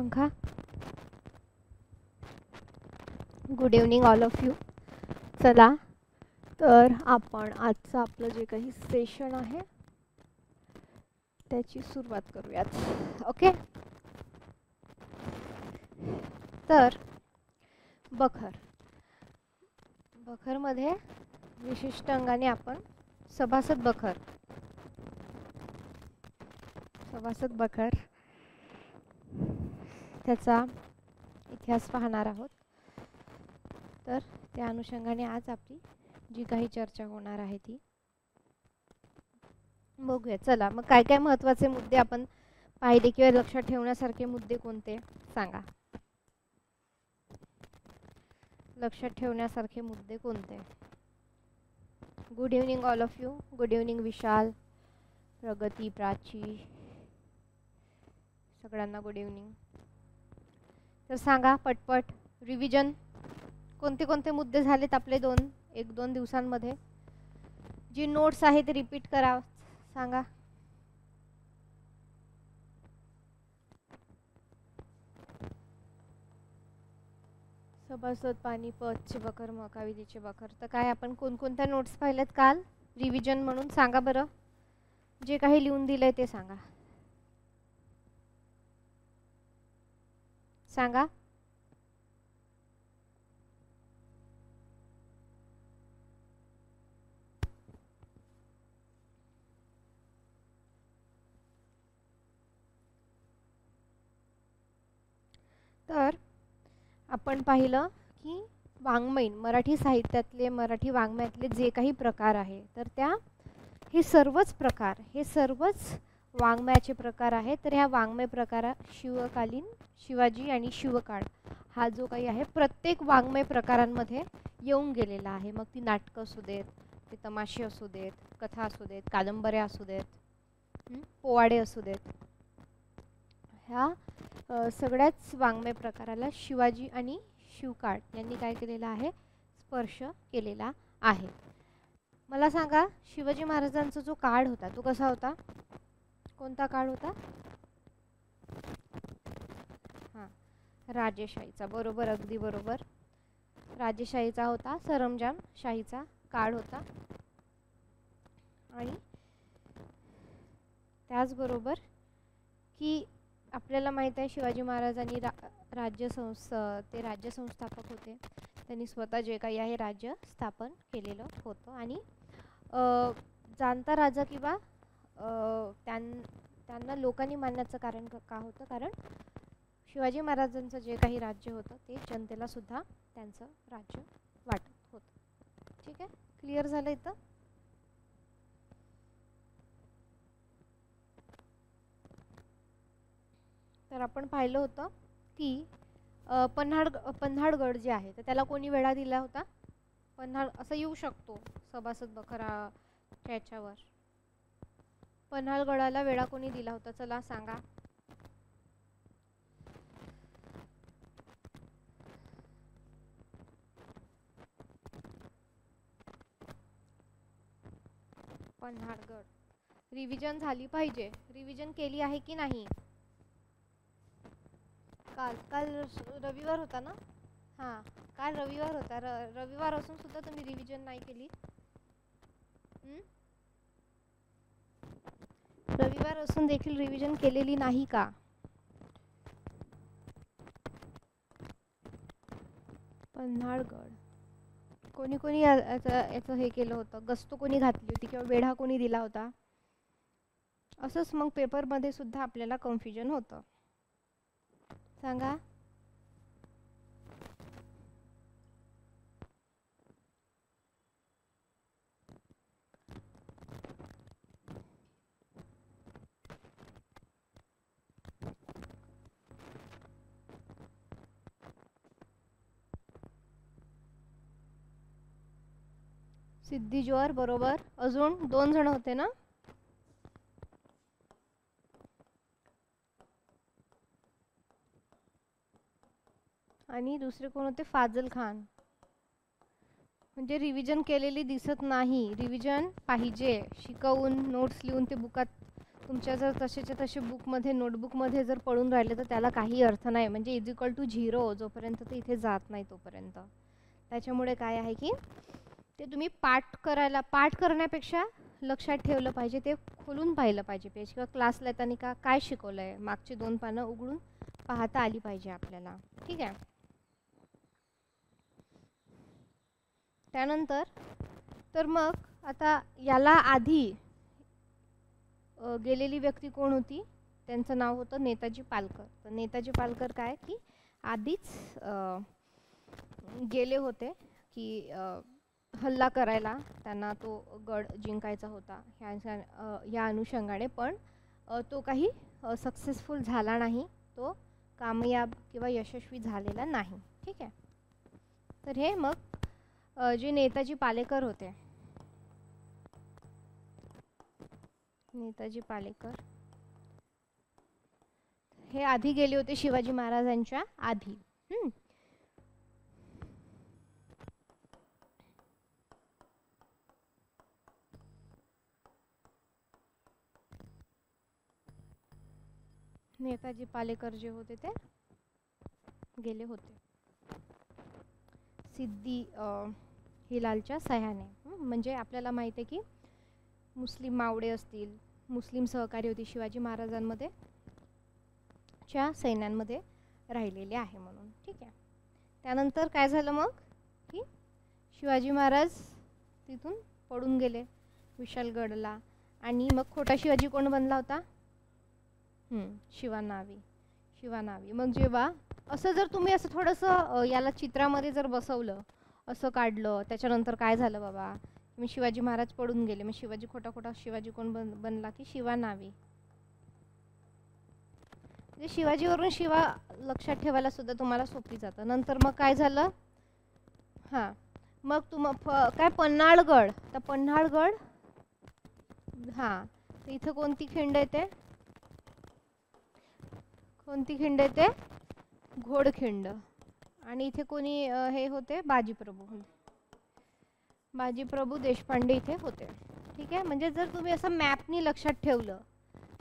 पंखा. Good evening all of you. चला तर आपण आजचं आपलं जे काही सेशन आहे त्याची सुरुवात करूयात. ओके. तर बखर, बखरमध्ये विशिष्ट अंगाने आपण सभासद बखर, सभासद बखर त्याचा इतिहास पाहणार आहोत. तर त्या अनुषंगाने आज आपली जी काही चर्चा होणार आहे ती बघूया. चला मग काय काय महत्त्वाचे मुद्दे आपण पाहिले किंवा लक्षात ठेवण्यासारखे मुद्दे कोणते सांगा. लक्षात ठेवण्यासारखे मुद्दे कोणते? Good evening all of you. Good evening Vishal, Pragati, Prachi, सगळ्यांना गुड इव्हनिंग. तर सांगा पटपट. रिव्हिजन कोणते कोणते मुद्दे झालेत आपले 1-2 दिवसांमध्ये? जी नोट्स आहे ते रिपीट करा. सांगा. सभासद, पानिपतचे बखर, महाकाविदीचे बखर. तर काय आपण कोणकोणत्या नोट्स पाहिल्यात काल रिव्हिजन म्हणून? सांगा बरं. जे काही लिहून दिलंय ते सांगा. सांगा. तर आपण पाहिलं की वाङ्मयीन मराठी साहित्यातले, मराठी वाङ्मयातले जे काही प्रकार आहे तर हे सर्वच प्रकार, हे सर्वच वाङ्मयाचे प्रकार आहेत. तर ह्या वाङ्मय प्रकारा शिवकालीन, शिवाजी आणि शिवकाळ हा जो काही आहे प्रत्येक वाङ्मय प्रकारांमध्ये येऊन गेलेला आहे. मग ती नाटकं असू देत, ते तमाशे असू देत, कथा असू देत, कादंबऱ्या असू देत, पोवाडे असू देत, ह्या सगळ्याच वाङ्मय प्रकाराला शिवाजी आणि शिवकाळ यांनी काय केलेलं आहे? स्पर्श केलेला आहे. मला सांगा, शिवाजी महाराजांचा जो काळ होता तो कसा होता? कोणता काळ होता? हां, राजेशाहीचा. बरोबर, अगदी बरोबर. राजेशाहीचा होता, सरंजाम शाहीचा काळ होता. आणि त्याचबरोबर की आपल्याला माहीत आहे शिवाजी महाराजांनी राज्य संस्थापक होते. त्यांनी स्वतः जे काही आहे राज्य स्थापन केलेलं होतं. आणि जाणता राजा किंवा त्यांना लोकांनी मानण्याचं कारण का होतं? कारण शिवाजी महाराजांचं जे काही राज्य होतं ते जनतेला सुद्धा त्यांचं राज्य वाटत होतं. ठीक आहे, क्लिअर झालं इथं? तर आपण पाहिलं होतं की पन्हाळगड जे आहे तर त्याला कोणी वेढा दिला होता? पन्हाळ असं येऊ शकतो सभासद बखरा त्याच्यावर. पन्हाळगडाला वेढा कोणी दिला होता? चला सांगा. पन्हाळगड रिव्हिजन झाली पाहिजे. रिव्हिजन केली आहे की नाही? काल रविवार होता ना? हां, काल रविवार होता. रविवार असून सुद्धा तुम्ही रिव्हिजन नाही केली. रविवार असून देखील रिव्हिजन केलेली नाही का? पन्हाळगड कोणी याचं हे केलं होतं? गस्त कोणी घातली होती किंवा वेढा कोणी दिला होता? असंच मग पेपरमध्ये सुद्धा आपल्याला कन्फ्युजन होतं. सांगा. सिद्धी जोहर बरोबर. अजून 2 जण होते ना? आणि दुसरे कोण होते? फाजल खान. म्हणजे रिव्हिजन केलेली दिसत नाही. रिव्हिजन पाहिजे, शिकवून नोट्स लिहून ते बुकात तुमच्या जर तसेच्या तसे बुकमध्ये नोटबुकमध्ये जर पडून राहिले तर त्याला काही अर्थ नाही, म्हणजे =0 जोपर्यंत ते इथे जात नाही तोपर्यंत. त्याच्यामुळे काय आहे की ते तुम्ही पाठ करण्यापेक्षा लक्षात ठेवलं पाहिजे, ते खोलून पाहिलं पाहिजे पेज, किंवा क्लासला येताना काय शिकवलं आहे मागची 2 पानं उघडून पाहता आली पाहिजे आपल्याला. ठीक आहे. त्यानंतर तर मग आता याला आधी गेलेली व्यक्ती कोण होती, त्यांचं नाव होतं नेताजी पालकर. तर नेताजी पालकर काय की आधीच गेले होते की हल्ला करायला, त्यांना तो गड जिंकायचा होता ह्या अनुषंगाने, पण तो काही सक्सेसफुल झाला नाही, तो कामयाब किंवा यशस्वी झालेला नाही. ठीक आहे. तर हे मग जे नेताजी पालेकर होते, नेताजी पालेकर हे आधी गेले होते शिवाजी महाराजांच्या आधी. नेताजी पालेकर जे होते ते गेले होते सिद्दी हिलालच्या सह्याने. म्हणजे आपल्याला माहिती आहे की मुस्लिम मावळे असतील, मुस्लिम सहकारी होती शिवाजी महाराजांमध्ये च्या सैन्यांमध्ये राहिलेले आहे म्हणून. ठीक आहे. त्यानंतर काय झालं मग की शिवाजी महाराज तिथून पडून गेले विशालगडला, आणि मग खोटा शिवाजी कोण बनला होता, शिवानावी. मग जेव्हा असं जर तुम्ही असं थोडंसं याला चित्रामध्ये जर बसवलं, असं काढलं, त्याच्यानंतर काय झालं बाबा, मी शिवाजी महाराज पडून गेले, मग शिवाजी खोटा शिवाजी कोण बनला की शिवानावी. म्हणजे शिवाजीवरून शिवा लक्षात ठेवायला सुद्धा तुम्हाला सोपी जातं. नंतर मग काय झालं, मग काय पन्हाळगड, तर पन्हाळगड तर इथं कोणती खिंड येते, घोडखिंड. आणि इथे कोणी हे होते, बाजीप्रभू देशपांडे इथे होते. ठीक आहे. म्हणजे जर तुम्ही असं मॅपनी लक्षात ठेवलं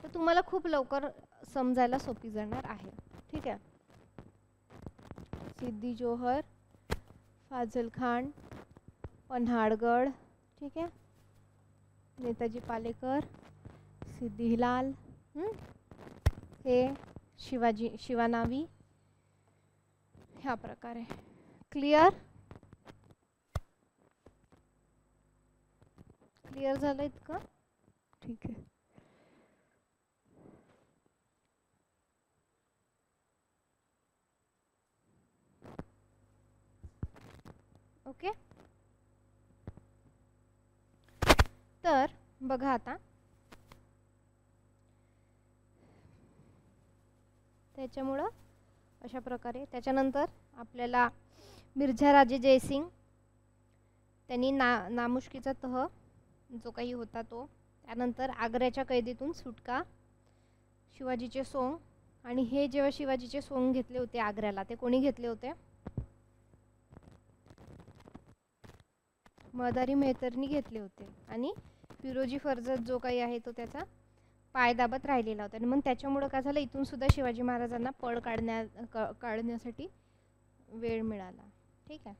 तर तुम्हाला खूप लवकर समजायला सोपी जाणार आहे. ठीक आहे. सिद्दी जोहर, फाजल खान, पन्हाळगड, ठीक आहे, नेताजी पालेकर, सिद्दी हिलाल, हे शिवानावी, ह्या प्रकारे. क्लिअर झालं इतकं? ठीक आहे. ओके. तर बघा आता त्याच्यामुळं अशा प्रकारे. त्याच्यानंतर आपल्याला मिर्झा राजे जयसिंग, त्यांनी नामुष्कीचा तह जो काही होता तो, त्यानंतर आग्र्याच्या कैदेतून सुटका, शिवाजीचे सोंग. आणि हे जेव्हा शिवाजीचे सोंग घेतले होते आग्र्याला, ते कोणी घेतले होते, मदारी मेहतरनी घेतले होते. आणि पिरोजी फर्जत जो काही आहे तो त्याचा पायदाबत राहिलेला होता. आणि मग त्याच्यामुळं काय झालं, इथून सुद्धा शिवाजी महाराजांना पळ काढण्यासाठी वेळ मिळाला. ठीक आहे.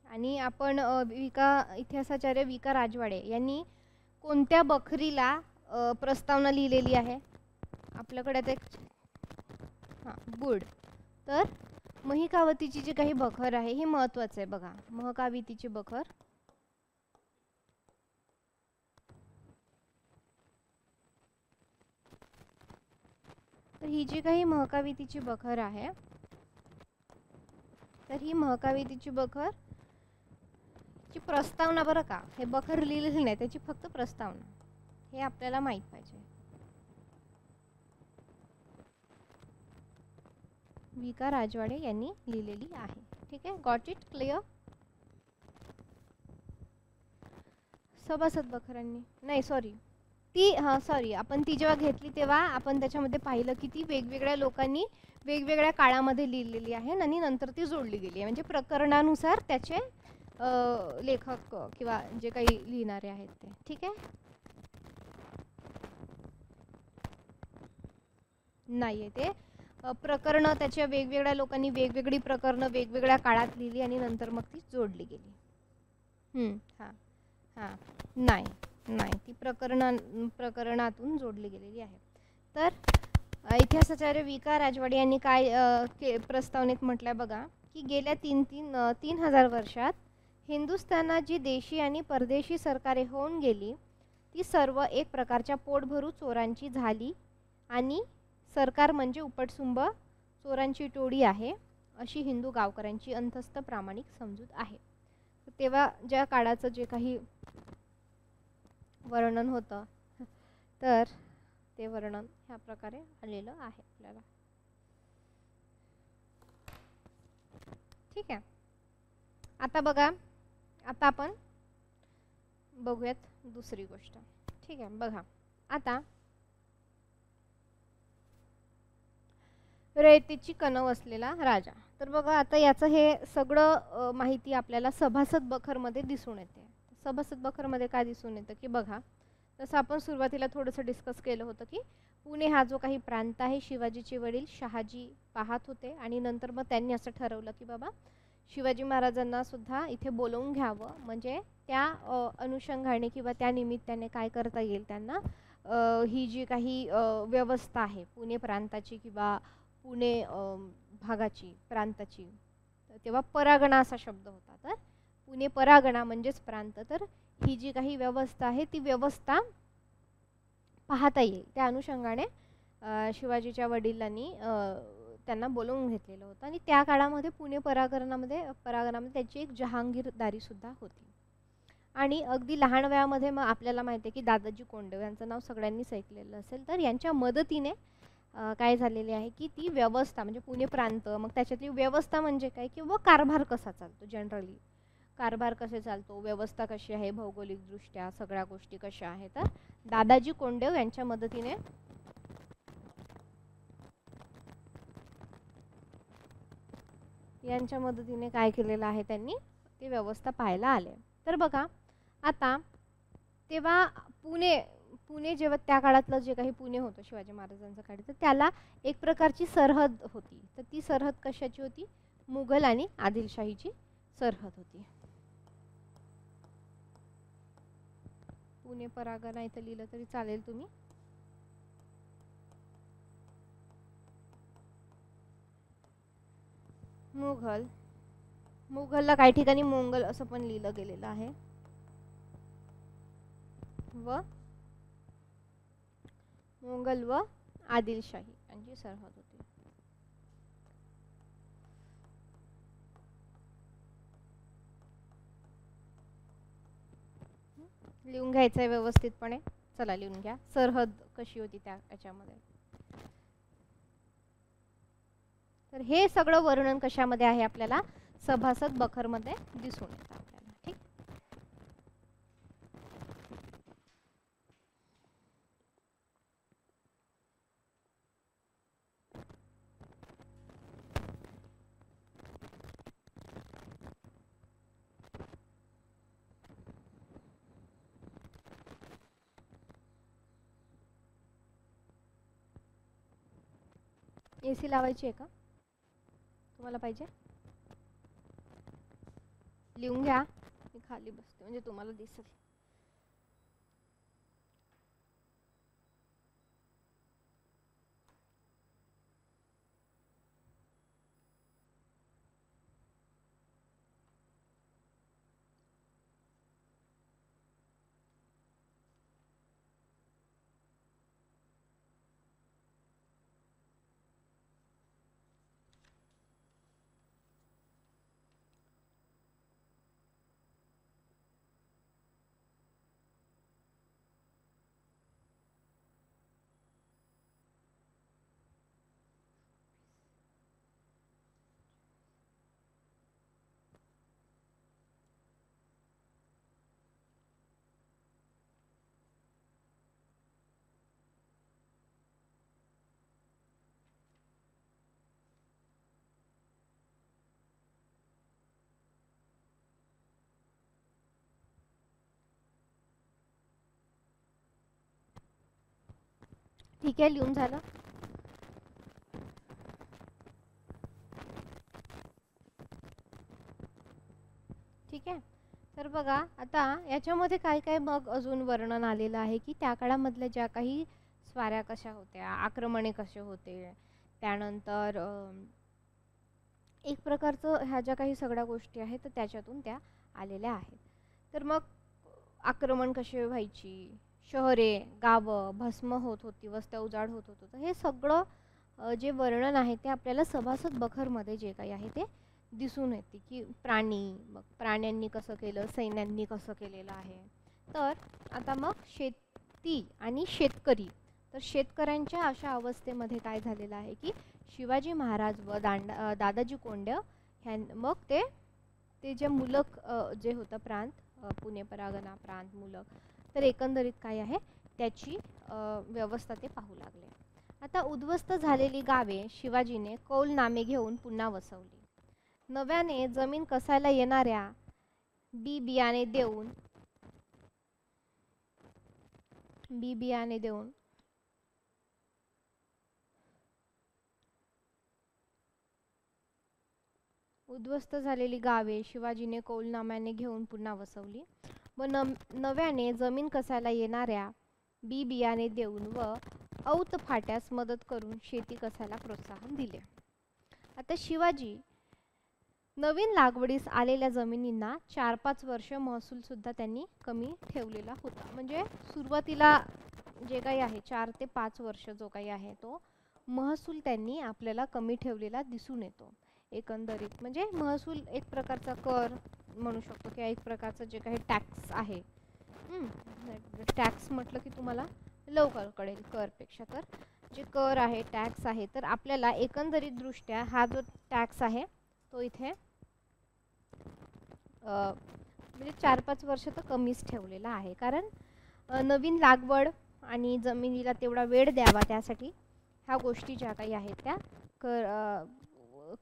आणि आपण इतिहासाचार्य विका राजवाडे यांनी कोणत्या बखरीला प्रस्तावना लिहिलेली आहे, आपल्याकडे आता गुड. तर महिकावतीची जी काही बखर आहे हे महत्त्वाचं आहे. बघा, महकावितीची बखर, तर ही जी काही महकावितीची बखर आहे, तर ही महकावितीची बखर ची प्रस्तावना, बरं का, हे बखर लिहिलेली नाही, त्याची फक्त प्रस्तावना, हे आपल्याला माहित पाहिजे. विका राजवाडे यांनी लिहिलेली आहे. ठीक आहे. Got it? क्लिअर? सभासद बखरांनी नाही, सॉरी, ती सॉरी, आपण ती जेव्हा घेतली तेव्हा आपण त्याच्यामध्ये पाहिलं की ती वेगवेगळ्या लोकांनी वेगवेगळ्या काळामध्ये लिहिलेली आहे आणि नंतर ती जोडली गेली आहे. म्हणजे प्रकरणानुसार त्याचे लेखक किंवा जे काही लिहिणारे आहेत ते. ठीक आहे. नाही आहे ते प्रकरणं त्याच्या वेगवेगळ्या लोकांनी वेगवेगळी प्रकरणं वेगवेगळ्या काळात लिहिली आणि नंतर मग ती जोडली गेली. हां हां. नाही नाही, ती प्रकरणातून जोडली गेलेली आहे. तर इतिहासाचार्य विका राजवाडे यांनी काय प्रस्तावनेत म्हटलं बघा की गेल्या 3,000 वर्षात हिंदुस्थानात जी देशी आणि परदेशी सरकारे होऊन गेली ती सर्व एक प्रकारच्या पोटभरू चोरांची झाली आणि सरकार म्हणजे उपटसुंब चोरांची टोळी आहे अशी हिंदू गावकऱ्यांची अंतस्थ प्रामाणिक समजूत आहे. तेव्हा ज्या काळाचं जे काही वर्णन होतं तर ते वर्णन ह्या प्रकारे आलेलं आहे आपल्याला. ठीक आहे. आता बघा, आता आपण बघूयात दुसरी गोष्ट. ठीक आहे. बघा आता रयतेची कणव असलेला राजा. तर बघा आता याचं हे सगळं माहिती आपल्याला सभासद बखरमध्ये दिसून येते. सभासद बखरमध्ये काय दिसून येतं की बघा, जसं आपण सुरुवातीला थोडंसं डिस्कस केलं होतं की पुणे हा जो काही प्रांत आहे शिवाजीचे वडील शहाजी पाहत होते आणि नंतर मग त्यांनी असं ठरवलं की बाबा शिवाजी महाराजांना सुद्धा इथे बोलवून घ्यावं, म्हणजे त्या अनुषंगाने किंवा त्या निमित्ताने काय करता येईल त्यांना ही जी काही व्यवस्था आहे पुणे प्रांताची किंवा पुणे भागाची प्रांताची, तेव्हा परागणा असा शब्द होता. तर पुणे परागणा म्हणजेच प्रांत. तर ही जी काही व्यवस्था आहे ती व्यवस्था पाहता येईल त्या अनुषंगाने शिवाजीच्या वडिलांनी त्यांना बोलवून घेतलेलं होतं आणि त्या काळामध्ये पुणे परागणामध्ये त्याची एक जहांगीरदारी सुद्धा होती. आणि अगदी लहान वयामध्ये मग आपल्याला माहिती आहे की दादाजी कोंडदेव यांचं नाव सगळ्यांनीच ऐकलेलं असेल. तर यांच्या मदतीने काय झालेली आहे की ती व्यवस्था म्हणजे पुणे प्रांत, मग त्याच्यातली व्यवस्था म्हणजे काय किंवा कारभार कसा चालतो, जनरली कारभार कसे चालतो, व्यवस्था कशी आहे भौगोलिकदृष्ट्या, सगळ्या गोष्टी कशा आहेत, तर दादाजी कोंडदेव यांच्या मदतीने काय केलेलं आहे त्यांनी ती व्यवस्था पाहायला आले. तर बघा आता तेव्हा पुणे जेव्हा त्या काळातलं जे काही पुणे होतं शिवाजी महाराजांचं काळ, तर त्याला एक प्रकारची सरहद होती. तर ती सरहद कशाची होती, मुघल आणि आदिलशाहीची सरहद होती. पुणे परागणा इथं लिहिलं तरी चालेल तुम्ही. मुघलला काही ठिकाणी मोंगल असं पण लिहिलं गेलेलं आहे व मोंगल व आदिलशाही यांची सरहद होती. लिहून घ्यायचं आहे व्यवस्थितपणे. चला लिहून घ्या सरहद कशी होती त्या याच्यामध्ये. तर हे सगळं वर्णन कशामध्ये आहे आपल्याला सभासद बखरमध्ये दिसून येतं आपल्याला. ठीक. AC लावायची आहे का तुम्हाला पाहिजे? लिहून घ्या. मी खाली बसते म्हणजे तुम्हाला दिसेल. ठीक आहे, लिहून झालं. ठीक आहे. तर बघा आता याच्यामध्ये काय काय मग अजून वर्णन आलेलं आहे की त्या काळामधल्या ज्या काही स्वाऱ्या कशा होत्या, आक्रमणे कसे होते, त्यानंतर एक प्रकारचं ह्या ज्या काही सगळ्या गोष्टी आहेत तर त्याच्यातून त्या आलेल्या आहेत. तर मग आक्रमण कसे व्हायची, शहरे गावं भस्म होत होती, वस्त्या उजाड होत होतं, तर हे सगळं जे वर्णन आहे ते आपल्याला सभासद बखरमध्ये जे काही आहे ते दिसून येते की प्राणी, मग प्राण्यांनी कसं केलं, सैन्यांनी कसं केलेलं आहे. तर आता मग शेती आणि शेतकरी, तर शेतकऱ्यांच्या अशा अवस्थेमध्ये काय झालेलं आहे की शिवाजी महाराज व दादाजी कोंड ह्या मग ते जे मुलक जे होतं प्रांत, पुणे परागणा प्रांत मुलक, तर एकंदरीत काय आहे त्याची व्यवस्था ते पाहू लागले. आता उद्ध्वस्त झालेली गावे शिवाजीने कौलनामे घेऊन पुन्हा वसवली. नव्याने जमीन कसायला येणाऱ्या बी बियाणे देऊन उद्ध्वस्त झालेली गावे शिवाजीने कौलनाम्याने घेऊन पुन्हा वसवली व नव्याने जमीन कसायला येणाऱ्या बी बियाणे देऊन व औत फाट्यास मदत करून शेती कसायला प्रोत्साहन दिले. आता शिवाजी नवीन लागवडीस आलेल्या जमिनींना 4-5 वर्ष महसूल सुद्धा त्यांनी कमी ठेवलेला होता. म्हणजे सुरुवातीला जे काही आहे 4 ते 5 वर्ष जो काही आहे तो महसूल त्यांनी आपल्याला कमी ठेवलेला दिसून येतो. एकंदरीत म्हणजे महसूल एक प्रकारचा कर म्हणू शकतो किंवा एक प्रकारचं जे काही टॅक्स आहे. टॅक्स म्हटलं की तुम्हाला लवकर कळेल करपेक्षा. तर जे कर आहे, टॅक्स आहे, तर आपल्याला एकंदरीत दृष्ट्या हा जो टॅक्स आहे तो इथे म्हणजे 4-5 वर्ष तर कमीच ठेवलेला आहे. कारण नवीन लागवड आणि जमिनीला तेवढा वेळ द्यावा त्यासाठी ह्या गोष्टी ज्या काही आहेत त्या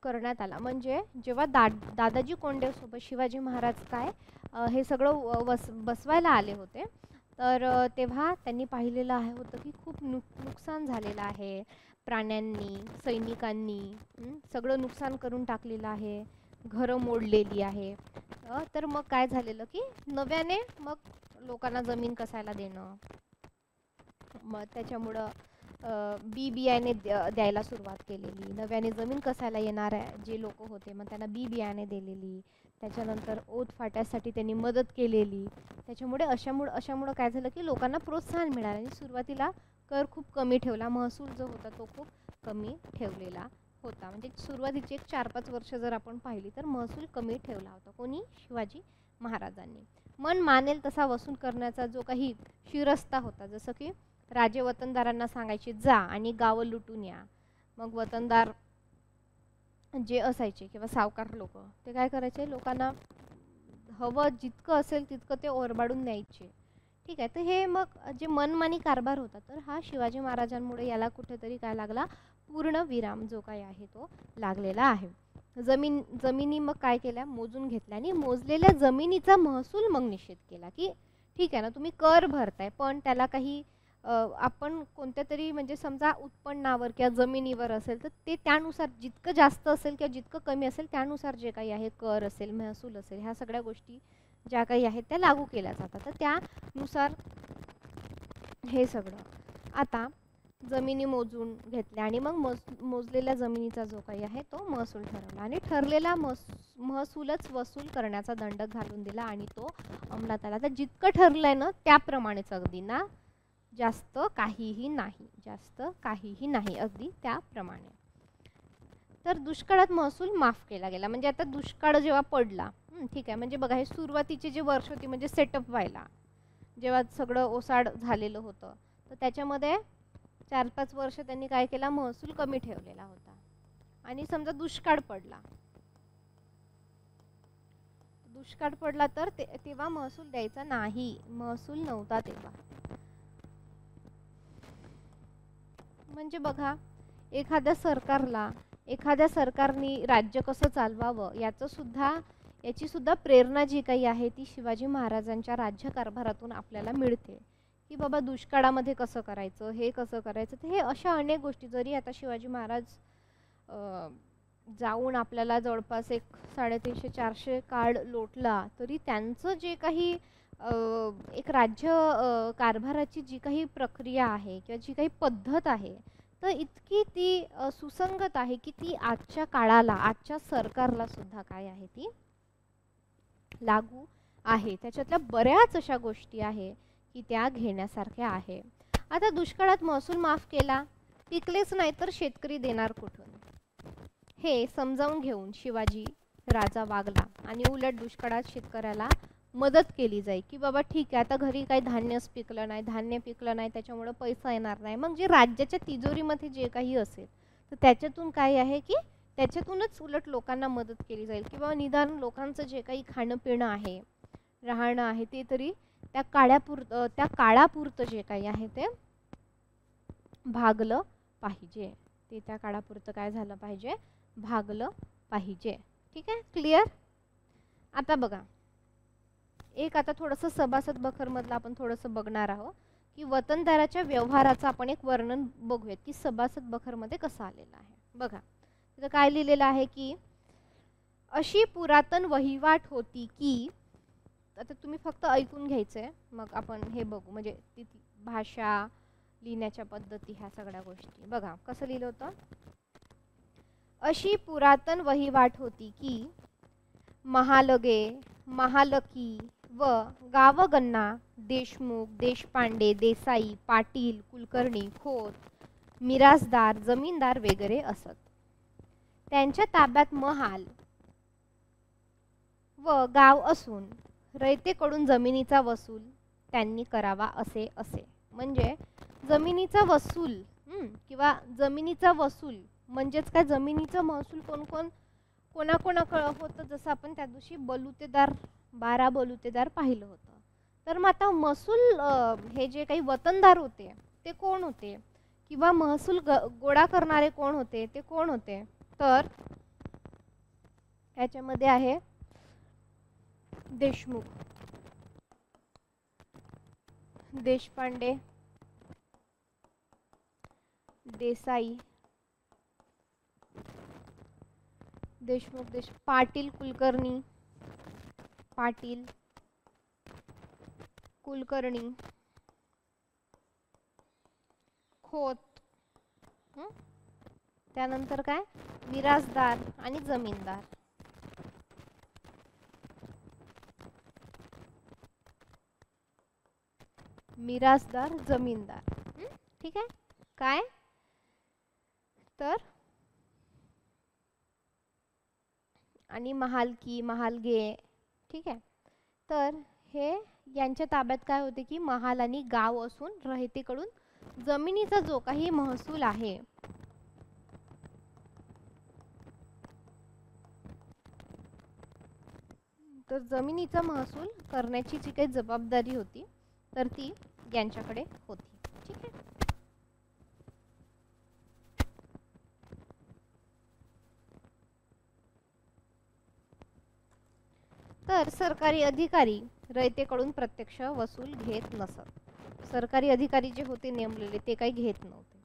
करण्यात आला. म्हणजे जेव्हा दादाजी कोंडदेवसोबत शिवाजी महाराज काय हे सगळं बसवायला आले होते, तर तेव्हा त्यांनी पाहिलेलं आहे होतं की खूप नुकसान झालेलं आहे. प्राण्यांनी, सैनिकांनी सगळं नुकसान करून टाकलेलं आहे, घरं मोडलेली आहे. तर मग काय झालेलं की नव्याने मग लोकांना जमीन कसायला देणं, मग त्याच्यामुळं बी बियाणे द्यायला सुरुवात केलेली. नव्याने जमीन कसायला येणाऱ्या जे लोक होते मग त्यांना बी बियाणे दिलेली. त्याच्यानंतर ओत फाट्यासाठी त्यांनी मदत केलेली. त्याच्यामुळे अशामुळं काय झालं की लोकांना प्रोत्साहन मिळालं आणि सुरुवातीला कर खूप कमी ठेवला, महसूल जो होता तो खूप कमी ठेवलेला होता. म्हणजे सुरुवातीची एक 4-5 वर्ष जर आपण पाहिली तर महसूल कमी ठेवला होता. कोणी? शिवाजी महाराजांनी. मन मानेल तसा वसूल करण्याचा जो काही शिरस्ता होता, जसं की राजे वतनदारांना सांगायचे जा आणि गावं लुटून या. मग वतनदार जे असायचे किंवा सावकार लोक ते काय करायचे, लोकांना हवं जितकं असेल तितकं ते ओरबाडून न्यायचे. ठीक आहे. तर हे मग जे मनमानी कारभार होता तर हा शिवाजी महाराजांमुळे याला कुठेतरी काय लागला, पूर्ण विराम जो काय आहे तो लागलेला आहे. जमिनी मग काय केल्या, मोजून घेतल्या आणि मोजलेल्या जमिनीचा महसूल मग निश्चित केला की ठीक आहे ना, तुम्ही कर भरताय पण त्याला काही आपण कोणत्या तरी म्हणजे समजा उत्पन्नावर किंवा जमिनीवर असेल तर ते त्यानुसार जितकं जास्त असेल किंवा जितकं कमी असेल त्यानुसार जे काही आहे कर असेल, महसूल असेल, ह्या सगळ्या गोष्टी ज्या काही आहेत त्या लागू केल्या जातात. तर त्यानुसार हे सगळं आता जमिनी मोजून घेतल्या आणि मग मोजलेल्या जमिनीचा जो काही आहे तो महसूल ठरवला आणि ठरलेला महसूलच वसूल करण्याचा दंड घालून दिला आणि तो अंमलात आला. तर जितकं ठरलंय ना त्याप्रमाणेच अगदी ना, जास्त काहीही नाही, अगदी त्याप्रमाणे. तर दुष्काळात महसूल माफ केला गेला. म्हणजे आता दुष्काळ जेव्हा पडला, ठीक आहे, म्हणजे बघा हे सुरुवातीचे जे वर्ष होती म्हणजे सेटअप व्हायला जेव्हा सगळं ओसाड झालेलं होतं तर त्याच्यामध्ये 4-5 वर्ष त्यांनी काय केला, महसूल कमी ठेवलेला होता. आणि समजा दुष्काळ पडला तर तेव्हा महसूल द्यायचा नाही, महसूल नव्हता तेव्हा. म्हणजे बघा एखाद्या सरकारने राज्य कसं चालवावं याची सुद्धा प्रेरणा जी काही आहे ती शिवाजी महाराजांच्या राज्यकारभारातून आपल्याला मिळते की बाबा दुष्काळामध्ये कसं करायचं, हे कसं करायचं. तर हे अशा अनेक गोष्टी, जरी आता शिवाजी महाराज जाऊन आपल्याला जवळपास एक 350-400 काळ लोटला, तरी त्यांचं जे काही एक राज्य कारभाराची जी काही प्रक्रिया आहे किंवा जी काही पद्धत आहे, तर इतकी ती सुसंगत आहे की ती आजच्या काळाला, आजच्या सरकारला सुद्धा काय आहे, ती लागू आहे. त्याच्यातल्या बऱ्याच अशा गोष्टी आहे की त्या घेण्यासारख्या आहे. आता दुष्काळात महसूल माफ केला, पिकलेच नाही तर शेतकरी देणार कुठून, हे समजावून घेऊन शिवाजी राजा वागला आणि उलट दुष्काळात शेतकऱ्याला मदत केली जाईल की बाबा ठीक आहे, आता घरी काही धान्यच पिकलं नाही, धान्य पिकलं नाही, त्याच्यामुळे पैसा येणार नाही, मग जे राज्याच्या तिजोरीमध्ये जे काही असेल तर त्याच्यातून काय आहे की त्याच्यातूनच उलट लोकांना मदत केली जाईल की बाबा निदान लोकांचं जे काही खाणं पिणं आहे, राहणं आहे, ते तरी त्या काळापुरतं जे काही आहे ते भागलं पाहिजे, ते त्या काळापुरतं काय झालं पाहिजे, भागलं पाहिजे. ठीक आहे, क्लिअर. आता बघा, एक आता थोडंसं सभासद बखरमधलं आपण थोडंसं बघणार आहोत की वतनदाराच्या व्यवहाराचं आपण एक वर्णन बघूयात की सभासद बखरमध्ये कसं आलेलं आहे. बघा तिथं काय लिहिलेलं आहे की अशी पुरातन वहिवाट होती की, आता तुम्ही फक्त ऐकून घ्यायचंय, मग आपण हे बघू, म्हणजे ती भाषा, लिहिण्याच्या पद्धती, ह्या सगळ्या गोष्टी. बघा कसं लिहिलं होतं, अशी पुरातन वहिवाट होती की महालगे, महालकी व गावगण्णा, देशमुख, देशपांडे, देसाई, पाटील, कुलकर्णी, खोत, मिरासदार, जमीनदार वगैरे असत. त्यांच्या ताब्यात महाल व गाव असून रयतेकडून जमिनीचा वसूल त्यांनी करावा असे. म्हणजे जमिनीचा वसूल किंवा जमिनीचा वसूल म्हणजेच काय, जमिनीचं महसूल कोणाकोणाकडे होतं, जसं आपण त्या दिवशी बलुतेदार 12 बलुतेदार पाहिलं होतं. तर मग आता महसूल हे जे काही वतनदार होते ते कोण होते, किंवा महसूल गोळा करणारे कोण होते, ते कोण होते, तर ह्याच्यामध्ये आहे देशमुख, देशपांडे, देसाई, देशमुख, पाटील, कुलकर्णी, पाटील, कुलकर्णी, खोत, त्यानंतर काय, मिरासदार आणि जमीनदार. मिरासदार, जमीनदार. ठीक आहे, काय तर, आणि महालकी, महालगे. ठीक आहे, तर हे यांच्या ताब्यात काय होते की महाल आणि गाव असून रहितेकडून जमिनीचा जो काही महसूल आहे तर जमिनीचा महसूल करण्याची जी काही जबाबदारी होती तर ती यांच्याकडे होती. ठीक आहे, तर सरकारी अधिकारी रयतेकडून प्रत्यक्ष वसूल घेत नसत. सरकारी अधिकारी जे होते नेमलेले ते काही घेत नव्हते.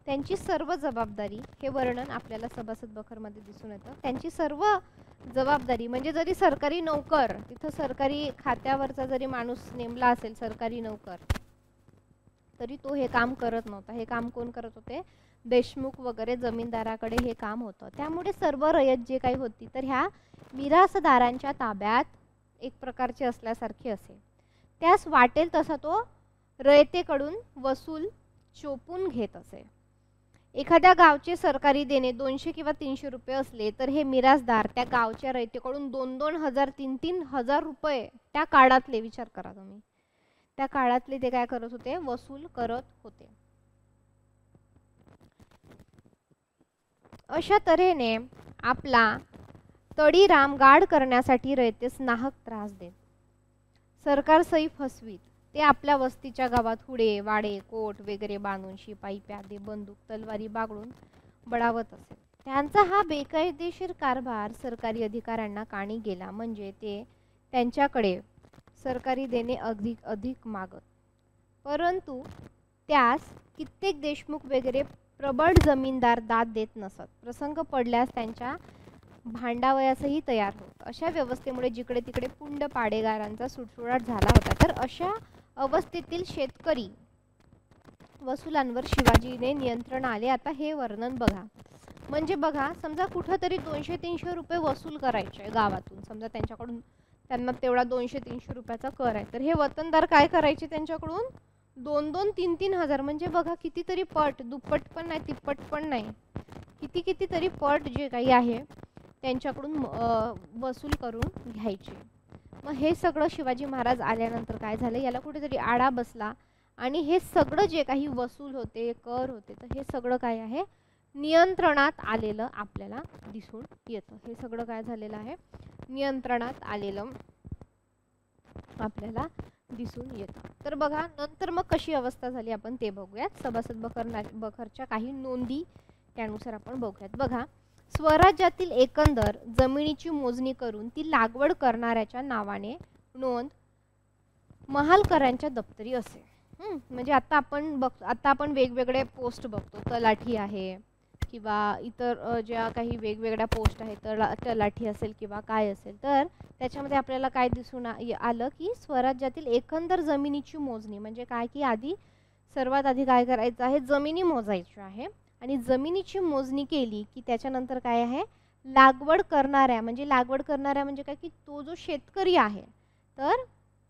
त्यांची सर्व जबाबदारी, हे वर्णन आपल्याला सभासद बखरमध्ये दिसून येतं, त्यांची सर्व जबाबदारी म्हणजे जरी सरकारी नोकर, तिथं सरकारी खात्यावरचा जरी माणूस नेमला असेल सरकारी नोकर, तरी तो हे काम करत नव्हता. हे काम कोण करत होते, देशमुख वगैरे जमीनदाराकडे हे काम होतं. त्यामुळे सर्व रयत जे काही होती तर ह्या मिरासदारांच्या ताब्यात एक प्रकारचे असल्यासारखे असे. त्यास वाटेल तसा तो रयतेकडून वसूल चोपून घेत असे. एखाद्या गावचे सरकारी देणे 200 किंवा 300 रुपये असले तर हे मिरासदार त्या गावच्या रयतेकडून 2-2 हजार 3-3 हजार रुपये त्या काळातले, विचार करा तुम्ही, त्या काळातले ते काय करत होते, वसूल करत होते. अशा तऱ्हेने आपला तडीराम गाढ करण्यासाठी रयतेस नाहक त्रास देत. सरकार सई फसवीत. ते आपल्या वस्तीच्या गावात हुडे, वाडे, कोट वगैरे बांधून शिपाई, प्यादे, बंदूक, तलवारी बागळून बळावत असे. त्यांचा हा बेकायदेशीर कारभार सरकारी अधिकाऱ्यांना काणी गेला म्हणजे ते त्यांच्याकडे सरकारी देणे अधिक मागत. परंतु त्यास कित्येक देशमुख वगैरे प्रबळ जमीनदार दाद देत नसत. प्रसंग पडल्यास त्यांच्या भांडावयासही तयार होत. अशा व्यवस्थेमुळे जिकडे तिकडे पुंड पाडेगारांचा सुटसुळाट झाला होता. तर अशा अवस्थेतील शेतकरी वसुलांवर शिवाजीने नियंत्रण आले. आता हे वर्णन बघा. म्हणजे बघा, समजा कुठंतरी 200-300 रुपये वसूल करायचे गावातून, समजा त्यांच्याकडून त्यांना तेवढा 200-300 रुपयाचा कर आहे, तर हे वतनदार काय करायचे त्यांच्याकडून 2-2, 3-3 हजार, म्हणजे बघा कितीतरी पट, दुप्पट पण नाही तिप्पट पण नाही, कितीतरी पट जे काही आहे त्यांच्याकडून वसूल करून घ्यायचे. मग हे सगळं शिवाजी महाराज आल्यानंतर काय झालं, याला कुठेतरी आळा बसला आणि हे सगळं जे काही वसूल होते, कर होते, तर हे सगळं काय आहे नियंत्रणात आलेलं आपल्याला दिसून येतं. हे सगळं काय झालेलं आहे नियंत्रणात आलेलं आपल्याला दिसून येतं. तर बघा नंतर मग कशी अवस्था झाली आपण ते बघूयात. सभासद बखरच्या काही नोंदी त्यानुसार आपण बघूयात. बघा, स्वराज्यातील एकंदर जमिनीची मोजणी करून ती लागवड करणाऱ्याच्या नावाने नोंद महालकरांच्या दप्तरी असे. म्हणजे आता आपण वेगवेगळे पोस्ट बघतो, तलाठी आहे किंवा इतर ज्या काही वेगवेगळ्या पोस्ट आहेत, तलाठी असेल किंवा काय असेल, तर त्याच्यामध्ये आपल्याला काय दिसून आलं की स्वराज्यातील एकंदर जमिनीची मोजणी म्हणजे काय की सर्वात आधी काय करायचं आहे, जमिनी मोजायची आहे आणि जमिनीची मोजणी केली की त्याच्यानंतर काय आहे लागवड करणाऱ्या म्हणजे काय की तो जो शेतकरी आहे तर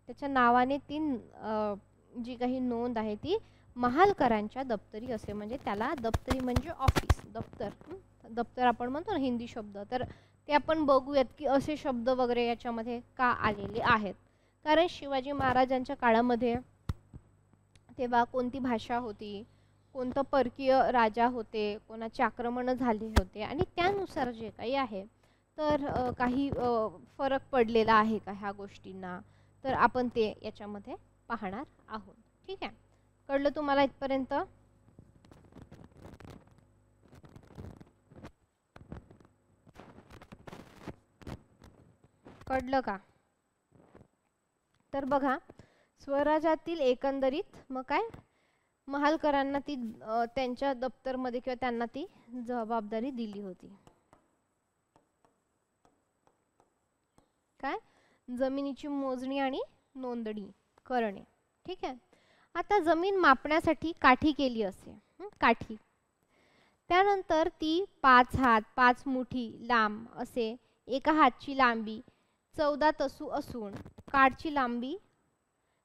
त्याच्या नावाने ती जी काही नोंद आहे ती महालकरांच्या दप्तरी असे. म्हणजे त्याला दप्तरी म्हणजे ऑफिस, दप्तर आपण म्हणतो ना हिंदी शब्द, तर ते आपण बघूयात की असे शब्द वगैरे याच्यामध्ये का आलेले आहेत. कारण शिवाजी महाराजांच्या काळामध्ये तेव्हा कोणती भाषा होती, कोणतं परकीय राजा होते, कोणाचे आक्रमण झाले होते आणि त्यानुसार जे काही आहे तर काही फरक पडलेला आहे का ह्या गोष्टींना, तर आपण ते याच्यामध्ये पाहणार आहोत. ठीक आहे, कळलं तुम्हाला इथपर्यंत? कळलं का? तर बघा, स्वराज्यातील एकंदरीत मग काय महालकरांना ती त्यांच्या दप्तरमध्ये किंवा त्यांना ती जबाबदारी दिली होती. काय जमिनीची मोजणी आणि नोंदणी करणे. ठीक आहे, आता जमीन मापण्यासाठी काठी केली असे, काठी. त्यानंतर ती 5 हात 5 मुठी लांब असे एका हातची लांबी 14 तसू असून काठची लांबी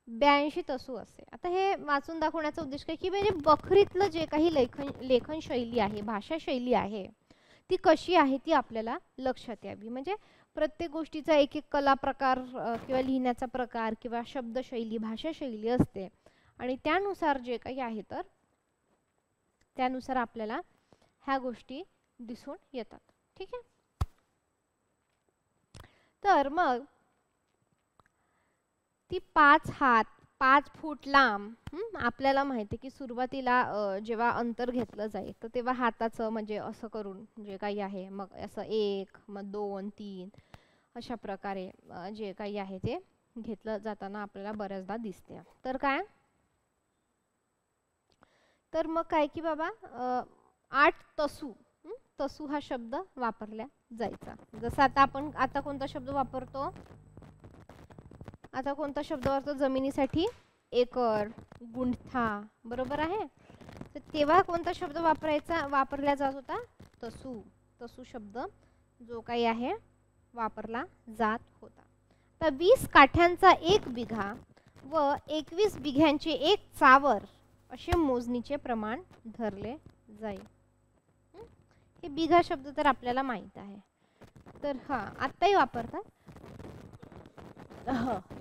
82 तसू असे. आता हे वाचून दाखवण्याचा उद्देश काय की म्हणजे बखरीतलं जे काही लेखन शैली आहे, भाषा शैली आहे ती कशी आहे ती आपल्याला लक्षात यावी. म्हणजे प्रत्येक गोष्टीचा एक एक कला प्रकार किंवा लिहिण्याचा प्रकार किंवा शब्दशैली भाषा शैली असते आणि त्यानुसार जे काही आहे तर त्यानुसार आपल्याला ह्या गोष्टी दिसून येतात. ठीक आहे, तर मग ती 5 हात 5 फूट लांब, आपल्याला माहिती आहे की सुरुवातीला जेव्हा अंतर घेतलं जाईल तर तेव्हा हाताचं म्हणजे असं करून जे काही आहे मग असं 1 मग 2 3 अशा प्रकारे जे काही आहे ते घेतलं जाताना आपल्याला बऱ्याचदा दिसते. तर काय तर मग काय की बाबा 8 तसू, तसू हा शब्द वापरला जायचा. जसं आता कोणता शब्द वापरतो, आता कोणता शब्द वापरतो जमिनीसाठी एकर, गुंठा, बरोबर आहे. तर तेव्हा कोणता शब्द वापरला जात होता, तसू. तसू शब्द जो काही आहे वापरला जात होता. तर 20 काठ्यांचा 1 बिघा व 21 बिघ्यांचे 1 चावर असे मोजणीचे प्रमाण धरले जाईल. हे बिघा शब्द तर आपल्याला माहित आहे, तर आत्ताही वापरतात.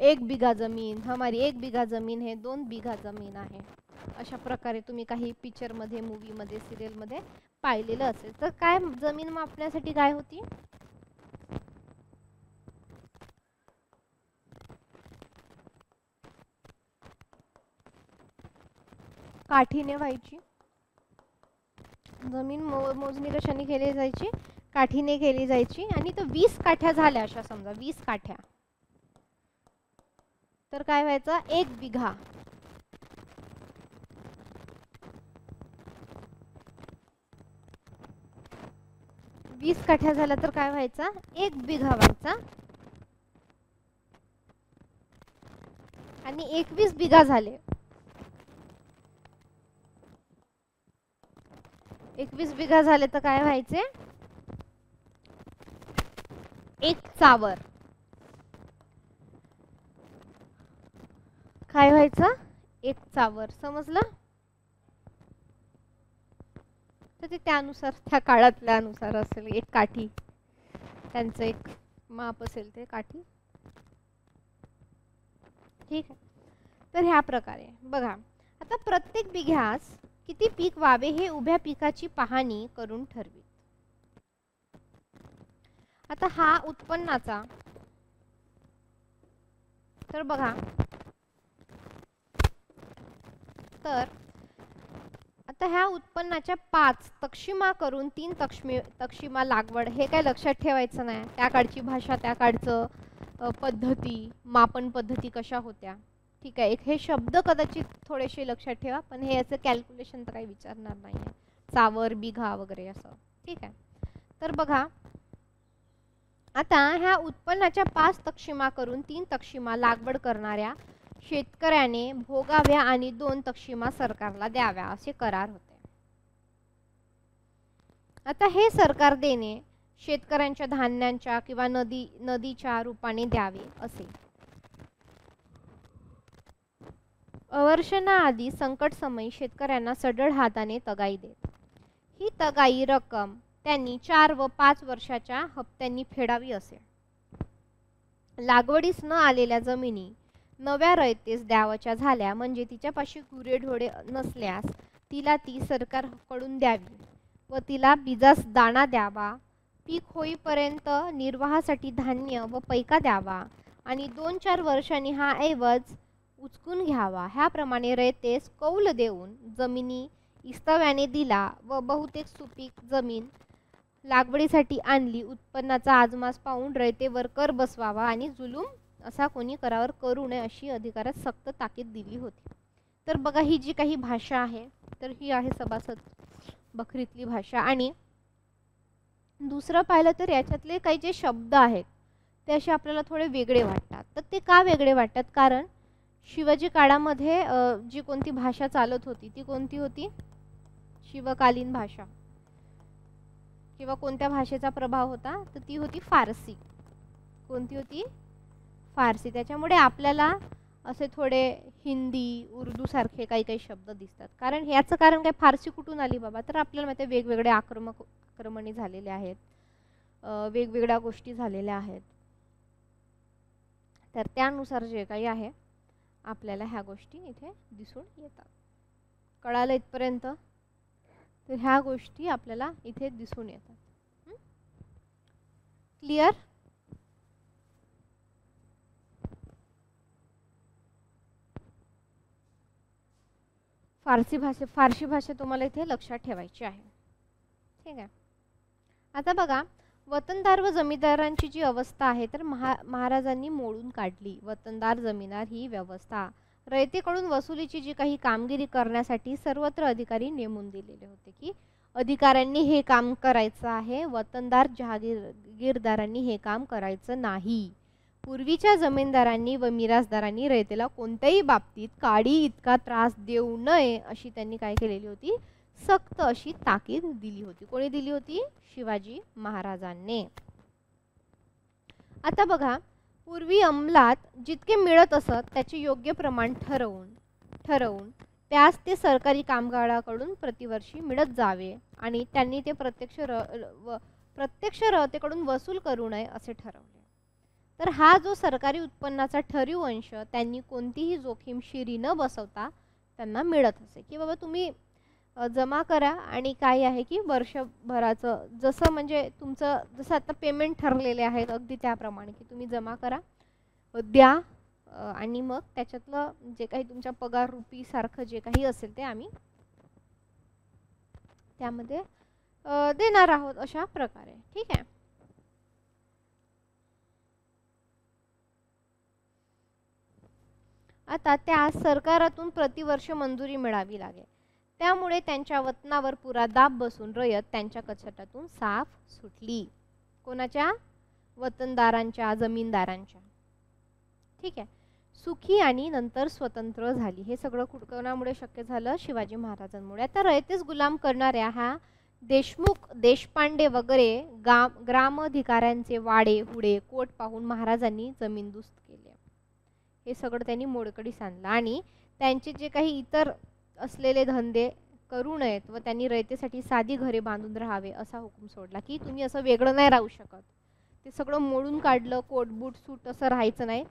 1 बिघा जमीन, हमारी 1 बिघा जमीन है, 2 बिघा जमीन आहे, अशा प्रकारे तुम्ही काही पिक्चर मध्ये, मूवी मध्ये, सिरियल मध्ये पाहिलेलं असेल. तर काय जमीन मापण्यासाठी काय होती, काठीने व्हायची. जमीन मोजणी कशाने केली जायची, काठीने केली जायची. आणि तो 20 काठ्या झाल्या अशा समजा 20 काठ्या, तर काय व्हायचं 1 बिघा. 20 काठ्या झाल्या तर काय व्हायचा, 1 बिघा व्हायचा. आणि 21 बिघा झाले, 21 बिघा झाले तर काय व्हायचे, 1 चावर. काय व्हायचं, 1 चावर. समजलं? तर ते त्यानुसार, त्या काळातल्या अनुसार असेल. 1 काठी, त्यांचं एक माप असेल ते काठी. ठीक आहे. तर ह्या प्रकारे बघा, आता प्रत्येक बिघ्यास किती पीक व्हावे हे उभ्या पिकाची पाहणी करून ठरवी. आता हा उत्पन्नाचा, तर बघा, तर आता ह्या उत्पन्नाच्या 5 तक्षिमा करून 3 तक्षिमा लागवड. हे काय लक्षात ठेवायचं नाही. त्या काळची भाषा, त्या काळचं पद्धती, मापन पद्धती कशा होत्या. ठीक आहे. हे शब्द कदाचित थोडेसे लक्षात ठेवा, पण हे याचं कॅल्क्युलेशन तर काही विचारणार नाही आहे. चावर, बिघा वगैरे असं. ठीक आहे. तर बघा, आता ह्या उत्पन्नाच्या 5 तक्षिमा करून 3 तक्षिमा लागवड करणाऱ्या शेतकऱ्याने भोगाव्या आणि 2 तक्षिमा सरकारला द्याव्या असे करार होते. आता हे सरकार देणे शेतकऱ्यांच्या धान्यांच्या किंवा नदीच्या रूपाने द्यावे असे. अवर्षणाआधी संकट समयी शेतकऱ्यांना सढळ हाताने तगाई देत. ही तगाई रक्कम त्यांनी 4 व 5 वर्षाच्या हप्त्यांनी फेडावी असे. लागवडीस न आलेल्या जमिनी नव्या रयतेस द्यावच्या झाल्या म्हणजे तिच्यापाशी गुरेढोरे नसल्यास तिला ती सरकारकडून द्यावी व तिला बीजास दाणा द्यावा. पीक होईपर्यंत निर्वाहासाठी धान्य व पैका द्यावा आणि 2-4 वर्षांनी हा ऐवज उचकून घ्यावा. ह्याप्रमाणे रयतेस कौल देऊन जमिनी इस्तव्याने दिला व बहुतेक सुपीक जमीन लागवडीसाठी आणली. उत्पन्नाचा आजमास पाहून रयतेवर कर बसवावा आणि जुलूम असा कोणी करावर करू नये अशी अधिकारात सक्त ताकीद दिली होती. तर बघा, ही जी काही भाषा आहे, तर ही आहे सभासद बखरीतली भाषा. आणि दुसरं पाहिलं तर याच्यातले काही जे शब्द आहेत ते असे आपल्याला थोडे वेगळे वाटतात. तर ते का वेगळे वाटतात, कारण शिवाजी काळामध्ये जी कोणती भाषा चालत होती ती कोणती होती, शिवकालीन भाषा. किंवा कोणत्या भाषेचा प्रभाव होता, तर ती होती फारसी. कोणती होती, फारसी. त्याच्यामुळे आपल्याला असे थोडे हिंदी, उर्दू सारखे काही काही शब्द दिसतात. कारण याचं कारण काय, फारसी कुठून आली बाबा, तर आपल्याला माहिती आहे वेगवेगळे आक्रमणी झालेले आहेत, वेगवेगळ्या गोष्टी झालेल्या आहेत. तर त्यानुसार जे काही आहे आपल्याला ह्या गोष्टी इथे दिसून येतात. कळालं इथपर्यंत? तर ह्या गोष्टी आपल्याला इथे दिसून येतात. क्लिअर? फारसी भाषा तुम्हाला इथे लक्षात ठेवायची आहे. ठीक आहे. आता बघा, वतनदार व जमीनदारांची जी अवस्था आहे तर महाराजांनी मोडून काढली. वतनदार जमीनदार ही व्यवस्था रयतेकडून वसुलीची जी काही कामगिरी करण्यासाठी सर्वत्र अधिकारी नेमून दिलेले होते की अधिकाऱ्यांनी हे काम करायचं आहे, वतनदार जहागीरदारांनी हे काम करायचं नाही. पूर्वीच्या जमीनदारांनी व मिरासदारांनी रयतेला कोणत्याही बाबतीत काडी इतका त्रास देऊ नये अशी त्यांनी काय केलेली होती, सक्त अशी ताकीद दिली होती. कोणी दिली होती? शिवाजी महाराजांनी. आता बघा, पूर्वी अंमलात जितके मिळत असत त्याचे योग्य प्रमाण ठरवून त्यास ते सरकारी कामगाराकडून प्रतिवर्षी मिळत जावे आणि त्यांनी ते प्रत्यक्ष रयतेकडून वसूल करू नये असे ठरवले. तर हा जो सरकारी उत्पन्नाचा ठरीव अंश त्यांनी कोणतीही जोखीम शिरी न बसवता त्यांना मिळत असे की बाबा तुम्ही जमा करा आणि काय आहे की वर्षभराचं जसं म्हणजे तुमचं जसं आता पेमेंट ठरलेले आहेत अगदी त्याप्रमाणे की तुम्ही जमा करा, द्या आणि मग त्याच्यातलं जे काही तुमच्या पगार रुपी सारखं जे काही असेल ते आम्ही त्यामध्ये देणार आहोत अशा प्रकारे. ठीक आहे. आता त्या सरकारातून प्रतिवर्ष मंजुरी मिळावी लागेल. त्यामुळे त्यांच्या वतनावर पुरा दाब बसून रयत त्यांच्या कचाट्यातून साफ सुटली. कोणाच्या? वतनदारांच्या, जमीनदारांच्या. ठीक आहे. सुखी आणि नंतर स्वतंत्र झाली. हे सगळं कोणामुळे शक्य झालं? शिवाजी महाराजांमुळे. आता रयतेस गुलाम करणाऱ्या ह्या देशमुख, देशपांडे वगैरे ग्रामाधिकाऱ्यांचे वाडे हुडे कोट पाहून महाराजांनी जमीनदोस्त केले. हे सगळं त्यांनी मोडकळीस आणलं आणि त्यांचे जे काही इतर असलेले धंदे करू नयेत व त्यांनी रयतेसाठी साधी घरे बांधून राहावे असा हुकूम सोडला की तुम्ही असं वेगळं नाही राहू शकत. ते सगळं मोडून काढलं. कोट बूट सूट असं राहायचं नाही.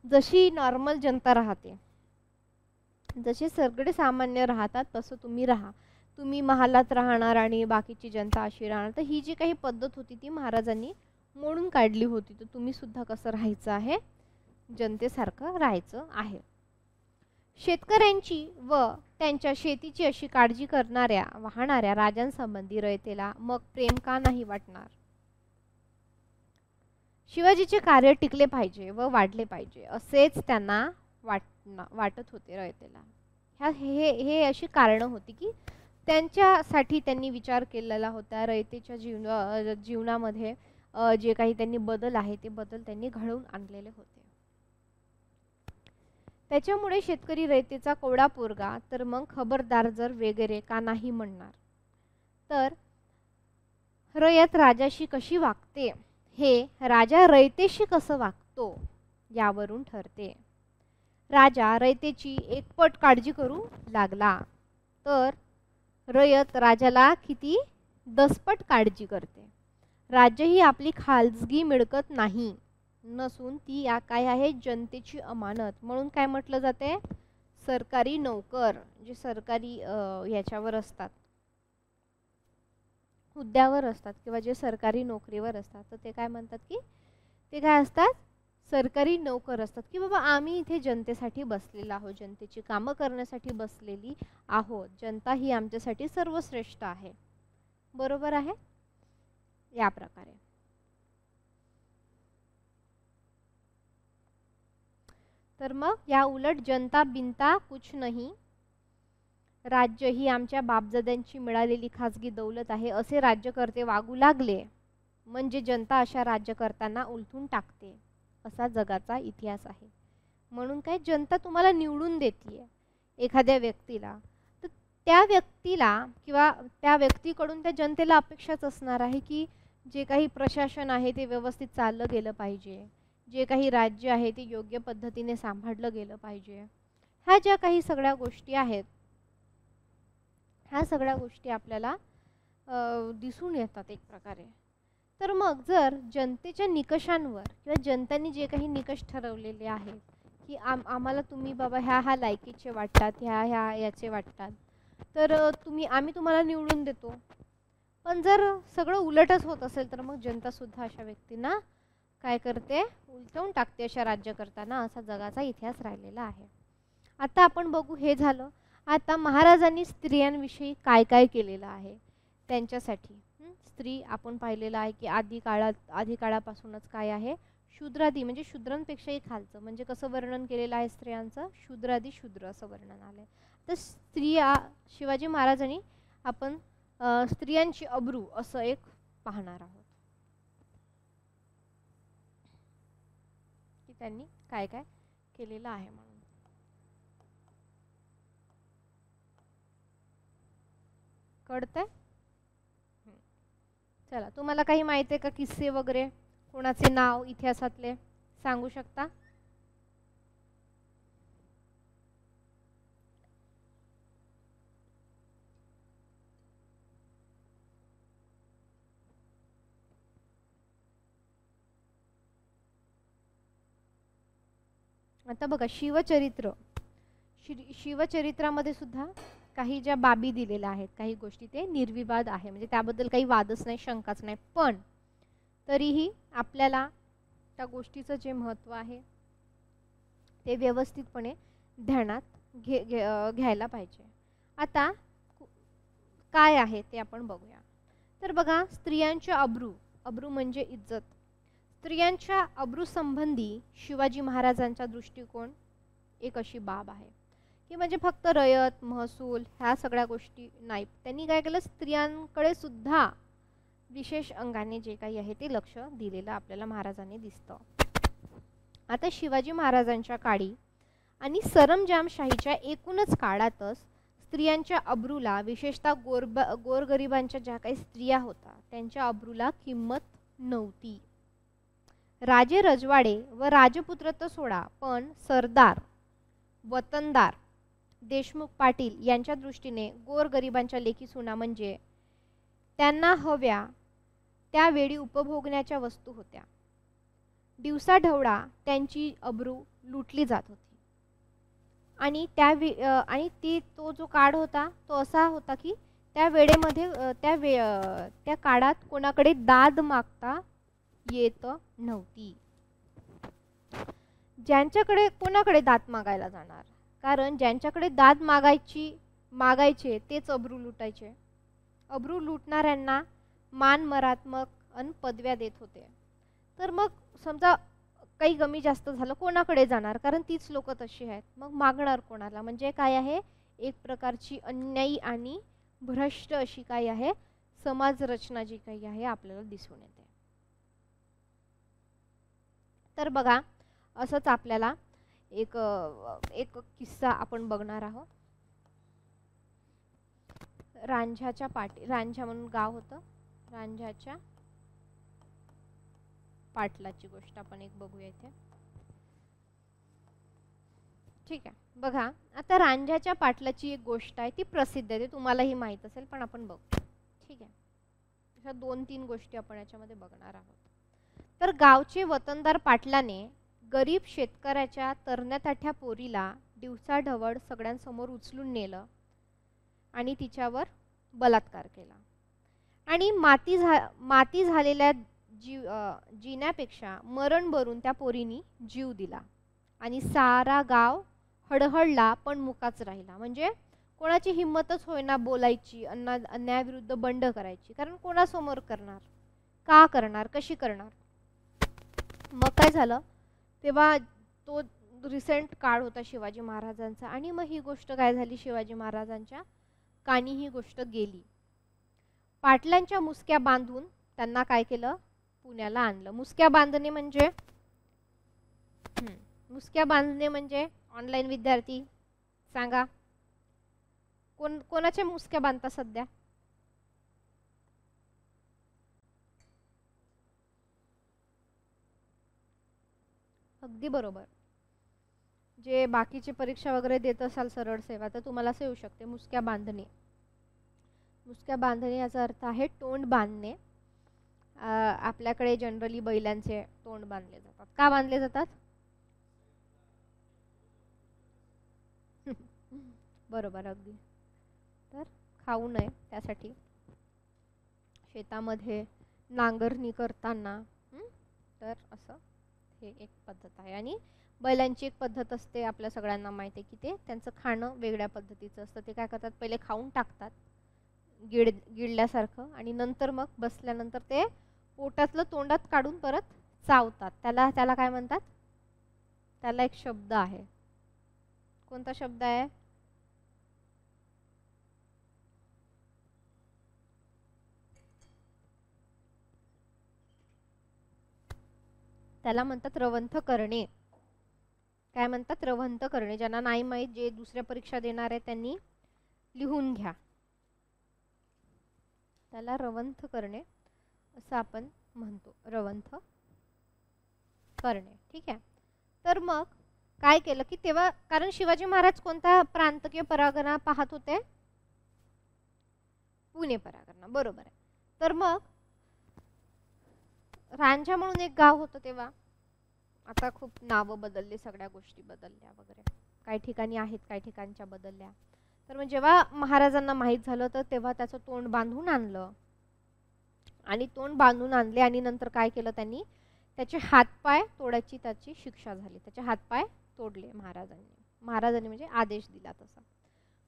जशी नॉर्मल जनता राहते, जसे सगळे सामान्य राहतात तसं तुम्ही राहा. तुम्ही महालात राहणार आणि बाकीची जनता अशी राहणार. तर ही जी काही पद्धत होती ती महाराजांनी मोडून काढली होती. तर तुम्ही सुद्धा कसं राहायचं आहे? जनतेसारखं राहायचं आहे. शेतकऱ्यांची व त्यांच्या शेतीची अशी काळजी करणाऱ्या वाहणाऱ्या राजांसंबंधी रयतेला मग प्रेम का नाही वाटणार? शिवाजीचे कार्य टिकले पाहिजे व वाढले पाहिजे असेच त्यांना वाटत होते रयतेला. हे अशी कारणं होती की त्यांच्यासाठी त्यांनी विचार केलेला होता. रयतेच्या जीवनामध्ये जे काही त्यांनी बदल आहे ते बदल त्यांनी घडवून आणलेले होते. त्याच्यामुळे शेतकरी रयतेचा कोवडा पोरगा तर मग खबरदार जर वगैरे का नाही म्हणणार. तर रयत राजाशी कशी वागते हे राजा रयतेशी कसं वागतो यावरून ठरते. राजा रयतेची एकपट काळजी करू लागला तर रयत राजाला किती दसपट काळजी करते. राज्य ही आपली खाजगी मिळकत नाही नसून ती काय आहे? जनतेची अमानत. म्हणून काय म्हटलं जाते? सरकारी नोकर जे सरकारी याच्यावर असतात, हुद्द्यावर असतात किंवा जे सरकारी नोकरीवर असतात, तर ते काय म्हणतात की ते काय असतात? सरकारी नोकर असतात. की बाबा आम्ही इथे जनतेसाठी बसलेलो आहोत, जनतेची कामं करण्यासाठी बसलेली आहोत. जनता ही आमच्यासाठी सर्वश्रेष्ठ आहे. बरोबर आहे? या प्रकारे. तर मग या उलट जनता बिनता कुछ नाही, राज्य ही आमच्या बापजाद्यांची मिळालेली खाजगी दौलत आहे असे राज्यकर्ते वागू लागले म्हणजे जनता अशा राज्यकर्त्यांना उलथून टाकते असा जगाचा इतिहास आहे. म्हणून काय? जनता तुम्हाला निवडून देतीये एखाद्या व्यक्तीला, तर त्या व्यक्तीला किंवा त्या व्यक्तीकडून त्या जनतेला अपेक्षाच असणार आहे की जे काही प्रशासन आहे ते व्यवस्थित चाललं गेलं पाहिजे, जे काही राज्य आहे ते योग्य पद्धतीने सांभाळलं गेलं पाहिजे. ह्या ज्या काही सगळ्या गोष्टी आहेत, ह्या सगळ्या गोष्टी आपल्याला दिसून येतात एक प्रकारे. तर मग जर जनतेच्या निकषांवर किंवा जनतेने जे काही निकष ठरवलेले आहेत की आम्हाला तुम्ही बाबा ह्या लायकीचे वाटतात, ह्या याचे वाटतात, तर आम्ही तुम्हाला निवडून देतो. पण जर सगळं उलटच होत असेल तर मग जनतासुद्धा अशा व्यक्तींना काय करते? उलटवून टाकते अशा राज्यकर्त्यांना. असा जगाचा इतिहास राहिलेला आहे. आता आपण बघू, हे झालं. आता महाराजांनी स्त्रियांविषयी काय काय केलेलं आहे त्यांच्यासाठी. स्त्री आपण पाहिलेलं आहे की आधी काळापासूनच काय आहे? शूद्रादी म्हणजे शूद्रांपेक्षाही खालचं, म्हणजे कसं वर्णन केलेलं आहे स्त्रियांचं? शूद्रादी शूद्र असं वर्णन आलंय. तर स्त्रिया शिवाजी महाराजांनी आपण स्त्रियांची अब्रू असं एक पाहणार आहोत की त्यांनी काय काय केलेलं आहे म्हणून. कळतंय? चला, तुम्हाला काही माहिती आहे का? किस्से वगैरे कोणाचे नाव इतिहासातले सांगू शकता? आता बघा, शिवचरित्रामध्ये सुद्धा काही ज्या बाबी दिलेल्या आहेत, काही गोष्टी ते निर्विवाद आहे, म्हणजे त्याबद्दल काही वादच नाही, शंकाच नाही. पण तरीही आपल्याला त्या गोष्टीचं जे महत्त्व आहे ते व्यवस्थितपणे ध्यानात घ्यायला पाहिजे. आता काय आहे ते आपण बघूया. तर बघा, स्त्रियांच्या अब्रू म्हणजे इज्जत. स्त्रियांच्या अब्रूसंबंधी शिवाजी महाराजांचा दृष्टिकोन एक अशी बाब आहे की म्हणजे फक्त रयत महसूल ह्या सगळ्या गोष्टी नाही, त्यांनी काय केलं, स्त्रियांकडे सुद्धा विशेष अंगाने जे काही आहे ते लक्ष दिलेलं आपल्याला महाराजांनी दिसतं. आता शिवाजी महाराजांच्या काळी आणि सरंजामशाहीच्या एकूणच काळातच स्त्रियांच्या अब्रूला, विशेषतः गोरगरिबांच्या ज्या काही स्त्रिया होत्या त्यांच्या अब्रूला किंमत नव्हती. राजे रजवाडे व राजपुत्र तर सोडा, पण सरदार, वतनदार, देशमुख, पाटील यांच्या दृष्टीने गोरगरिबांच्या लेकी सुना म्हणजे त्यांना हव्या त्यावेळी उपभोगण्याच्या वस्तू होत्या. दिवसाढवळा त्यांची अब्रू लुटली जात होती. आणि तो जो काळ होता तो असा होता की त्या वेळेमध्ये त्या काळात कोणाकडे दाद मागता येत नव्हती. ज्यांच्याकडे कोणाकडे दाद मागायला जाणार, कारण ज्यांच्याकडे दाद मागायचे तेच अब्रू लुटायचे. अब्रू लुटणाऱ्यांना मान मरात्मक अन पदव्या देत होते. तर मग समजा काही कमी जास्त झालं कोणाकडे जाणार, कारण तीच लोक तशी आहेत. मग मागणार कोणाला, म्हणजे काय आहे, एक प्रकारची अन्यायी आणि भ्रष्ट अशी काय आहे समाज रचना जी काही आहे आपल्याला दिसून येते. तर बघा असंच आपल्याला एक किस्सा आपण बघणार आहोत. रांझा म्हणून गाव होतं, रांझाच्या पाटलाची गोष्ट आपण एक बघूया इथे. ठीक आहे, बघा आता रांझाच्या पाटलाची एक गोष्ट आहे, ती प्रसिद्ध आहे, ते तुम्हालाही माहित असेल, पण आपण बघू. ठीक आहे, अशा 2-3 गोष्टी आपण याच्यामध्ये बघणार आहोत. तर गावचे वतनदार पाटलाने गरीब शेतकऱ्याच्या तरण्या-ताठ्या पोरीला दिवसाढवळ सगळ्यांसमोर उचलून नेलं आणि तिच्यावर बलात्कार केला. आणि माती झालेल्या जिण्यापेक्षा मरण भरून त्या पोरीनी जीव दिला. आणि सारा गाव हडहडला पण मुकाच राहिला. म्हणजे कोणाची हिंमतच होईना बोलायची, अन्यायाविरुद्ध बंड करायची, कारण कोणासमोर करणार, का करणार, कशी करणार. मग काय झालं, तेव्हा तो रिसेंट काळ होता शिवाजी महाराजांचा, आणि मग ही गोष्ट काय झाली, शिवाजी महाराजांच्या कानी ही गोष्ट गेली. पाटलांच्या मुसक्या बांधून त्यांना काय केलं, पुण्याला आणलं. मुसक्या बांधणे म्हणजे ऑनलाईन विद्यार्थी सांगा, कोणाच्या मुसक्या बांधता सध्या? अगदी बरोबर, जे बाकीची परीक्षा वगैरे देत असाल सरळ सेवा, तर तुम्हाला असं येऊ शकते मुसक्या बांधणे. मुसक्या बांधणे याचा अर्थ आहे तोंड बांधणे. आपल्याकडे जनरली बैलांचे तोंड बांधले जातात. का बांधले जातात? बरोबर, अगदी. तर खाऊ नये त्यासाठी. शेतामध्ये नांगरणी करताना तर असं हे एक पद्धत आहे. आणि बैलांची एक पद्धत असते, आपल्या सगळ्यांना माहिती आहे की ते त्यांचं खाणं वेगळ्या पद्धतीचं असतं. ते काय करतात, पहिले खाऊन टाकतात गिळल्यासारखं, आणि नंतर मग बसल्यानंतर ते पोटातलं तोंडात काढून परत चावतात. त्याला काय म्हणतात? त्याला एक शब्द आहे. कोणता शब्द आहे? त्याला म्हणतात रवंथ करणे. काय म्हणतात? रवंथ करणे. ज्यांना नाही माहीत, जे दुसऱ्या परीक्षा देणार आहे त्यांनी लिहून घ्या. त्याला रवंथ करणे असं आपण म्हणतो, रवंथ करणे. ठीक आहे. तर मग काय केलं की तेव्हा, कारण शिवाजी महाराज कोणता प्रांतीय परगणा पाहत होते? पुणे परगणा, बरोबर आहे. तर मग रांझा म्हणून एक गाव होतं तेव्हा. आता खूप नावं बदलली, सगळ्या गोष्टी बदलल्या वगैरे, काही ठिकाणी आहेत, काही ठिकाणच्या बदलल्या. तर मग जेव्हा महाराजांना माहीत झालं तर तेव्हा त्याचं तोंड बांधून आणलं, आणि तोंड बांधून आणले आणि नंतर काय केलं, त्यांनी त्याचे हातपाय तोडायची त्याची शिक्षा झाली. त्याचे हातपाय तोडले महाराजांनी म्हणजे आदेश दिला तसा.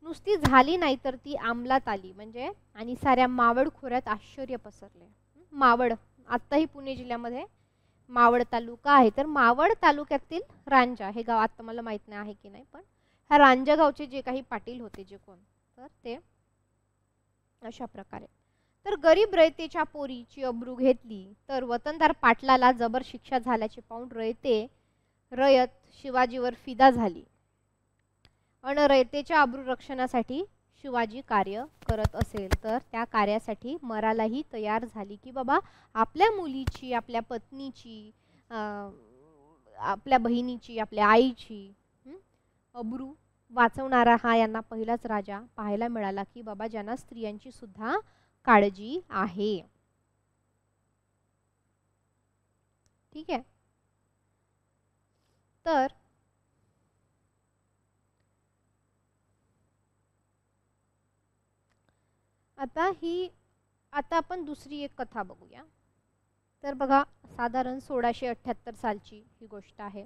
नुसती झाली नाही तर ती अंमलात आली, म्हणजे आणि साऱ्या मावळ खोऱ्यात आश्चर्य पसरले. मावळ आत्ताही पुणे जिल्ह्यामध्ये मावळ तालुका आहे. तर मावळ तालुक्यातील रांझा हे गाव, आता मला माहित नाही आहे की नाही, पण ह्या रांजगावचे जे काही पाटील होते जे कोण, तर ते अशा प्रकारे. तर गरीब रयतेच्या पोरीची अब्रू घेतली तर वतनदार पाटलाला जबर शिक्षा झाल्याचे पाहून रयत शिवाजीवर फिदा झाली. अन रयतेच्या अब्रू रक्षणासाठी शिवाजी कार्य करत असेल तर त्या कार्यासाठी मरालाही तयार झाली की बाबा आपल्या मुलीची, आपल्या पत्नीची, आपल्या बहिणीची, आपल्या आईची अब्रू वाचवणारा हा यांना पहिलाच राजा पाहायला मिळाला की बाबा ज्यांना स्त्रियांची सुद्धा काळजी आहे. ठीक आहे. तर आता आपण दुसरी एक कथा बघूया. तर बघा साधारण 1678 सालची ही गोष्ट आहे.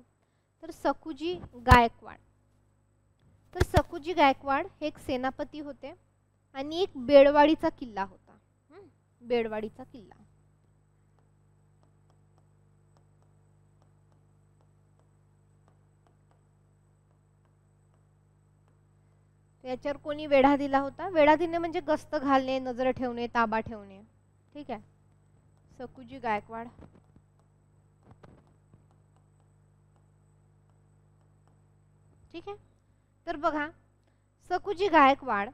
तर सखुजी गायकवाड. तर सखुजी गायकवाड हे एक सेनापती होते आणि एक बेडवाडीचा किल्ला होता. बेडवाडीचा किल्ला. याच्यावर कोणी वेढा दिला होता? वेढा दिने म्हणजे गस्त घालणे, नजर ठेवणे, ताबा ठेवणे. ठीक आहे. सखुजी गायकवाड. ठीक आहे. तर बघा सखुजी गायकवाड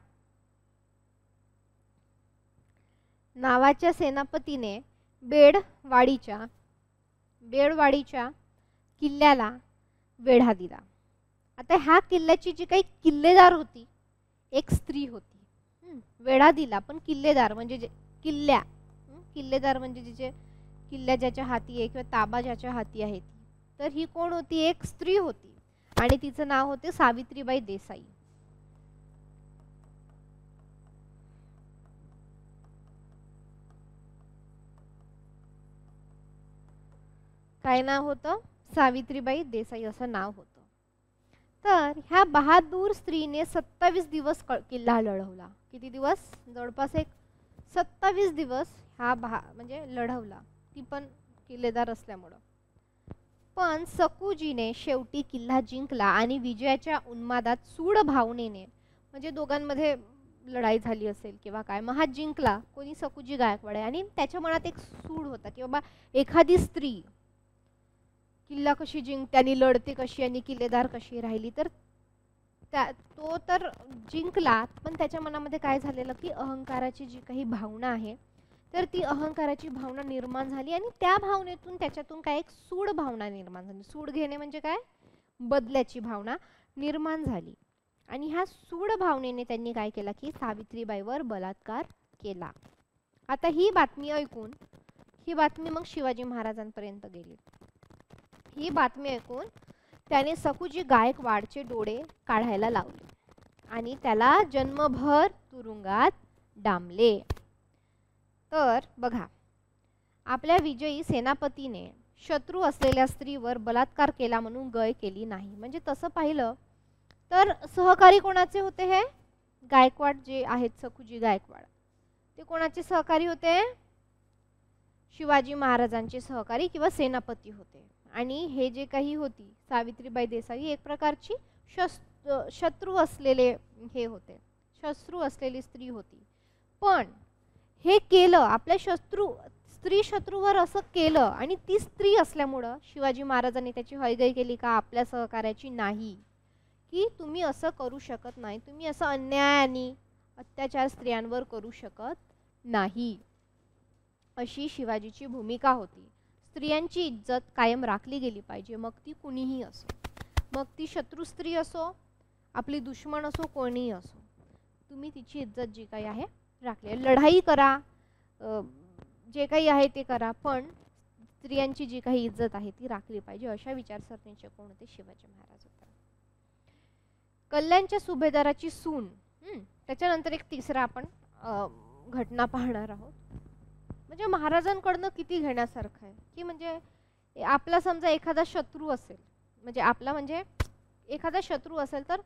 नावाच्या सेनापतीने बेडवाडीच्या किल्ल्याला वेढा दिला. आता ह्या किल्ल्याची जी काही किल्लेदार होती एक स्त्री होती. वेढा दिला पण किल्लेदार म्हणजे किल्लेदार म्हणजे जिचे किल्ला ज्याच्या हाती आहे किंवा ताबा ज्याच्या हाती आहे ती. तर ही कोण होती? एक स्त्री होती आणि तिचं नाव होते सावित्रीबाई देसाई. काय नाव होतं? सावित्रीबाई देसाई असं नाव होतं. तर ह्या बहादूर स्त्रीने 27 दिवस किल्ला लढवला. किती दिवस? जवळपास एक 27 दिवस हा म्हणजे लढवला. ती पण किल्लेदार असल्यामुळं. पण सखुजीने शेवटी किल्ला जिंकला आणि विजयाच्या उन्मादात सूड भावनेने म्हणजे दोघांमध्ये लढाई झाली असेल किंवा काय, मग हा जिंकला कोणी? सखुजी गायकवाड. आणि त्याच्या मनात एक सूड होता की बाबा एखादी स्त्री किल्ला कशी जिंकते आणि लढते कशी आणि किल्लेदार कशी राहिली. तर तो तर जिंकला पण त्याच्या मनामध्ये काय झालेलं की अहंकाराची जी काही भावना आहे तर ती अहंकाराची भावना निर्माण झाली आणि त्या भावनेतून त्याच्यातून काय एक सूड भावना निर्माण झाली. सूड घेणे म्हणजे काय? बदल्याची भावना निर्माण झाली. आणि ह्या सूड भावनेने त्यांनी काय केलं की सावित्रीबाईवर बलात्कार केला. आता ही बातमी ऐकून मग शिवाजी महाराजांपर्यंत गेली. ही बातमी ऐकून त्याने सखुजी गायकवाडचे डोळे काढायला लावले आणि त्याला जन्मभर तुरुंगात डांबले. तर बघा आपल्या विजयी सेनापतीने शत्रू असलेल्या स्त्रीवर बलात्कार केला म्हणून गय केली नाही. म्हणजे तसं पाहिलं तर सहकारी कोणाचे होते? हे गायकवाड जे आहेत सखुजी गायकवाड ते कोणाचे सहकारी होते? शिवाजी महाराजांचे सहकारी किंवा सेनापती होते. आणि हे जे काही होती सावित्रीबाई देसाई एक प्रकारची शत्रू असलेले हे होते, शत्रू असलेली स्त्री होती. पण हे केलं आपल्या स्त्री शत्रूवर असं केलं आणि ती स्त्री असल्यामुळं शिवाजी महाराजांनी त्याची हयगय केली का? आपल्या सहकार्याची नाही, की तुम्ही असं करू शकत नाही, तुम्ही असं अन्याय आणि अत्याचार स्त्रियांवर करू शकत नाही, अशी शिवाजीची भूमिका होती. स्त्रियांची इज्जत कायम राखली गेली पाहिजे, मग ती कुणीही असो, मग ती शत्रू स्त्री असो, आपली दुश्मन असो, कोणीही असो, तुम्ही तिची इज्जत जी काही आहे राखली. लढाई करा, जे काही आहे ते करा, पण स्त्रियांची जी काही इज्जत आहे ती राखली पाहिजे, अशा विचारसरणीचे कोण होते? शिवाजी महाराज होते. कल्याणच्या सुभेदाराची सून. त्याच्यानंतर एक तिसरा आपण घटना पाहणार आहोत. म्हणजे महाराजांकडनं किती घेण्यासारखं आहे की म्हणजे आपला समजा एखादा शत्रू असेल, म्हणजे आपला म्हणजे एखादा शत्रू असेल तर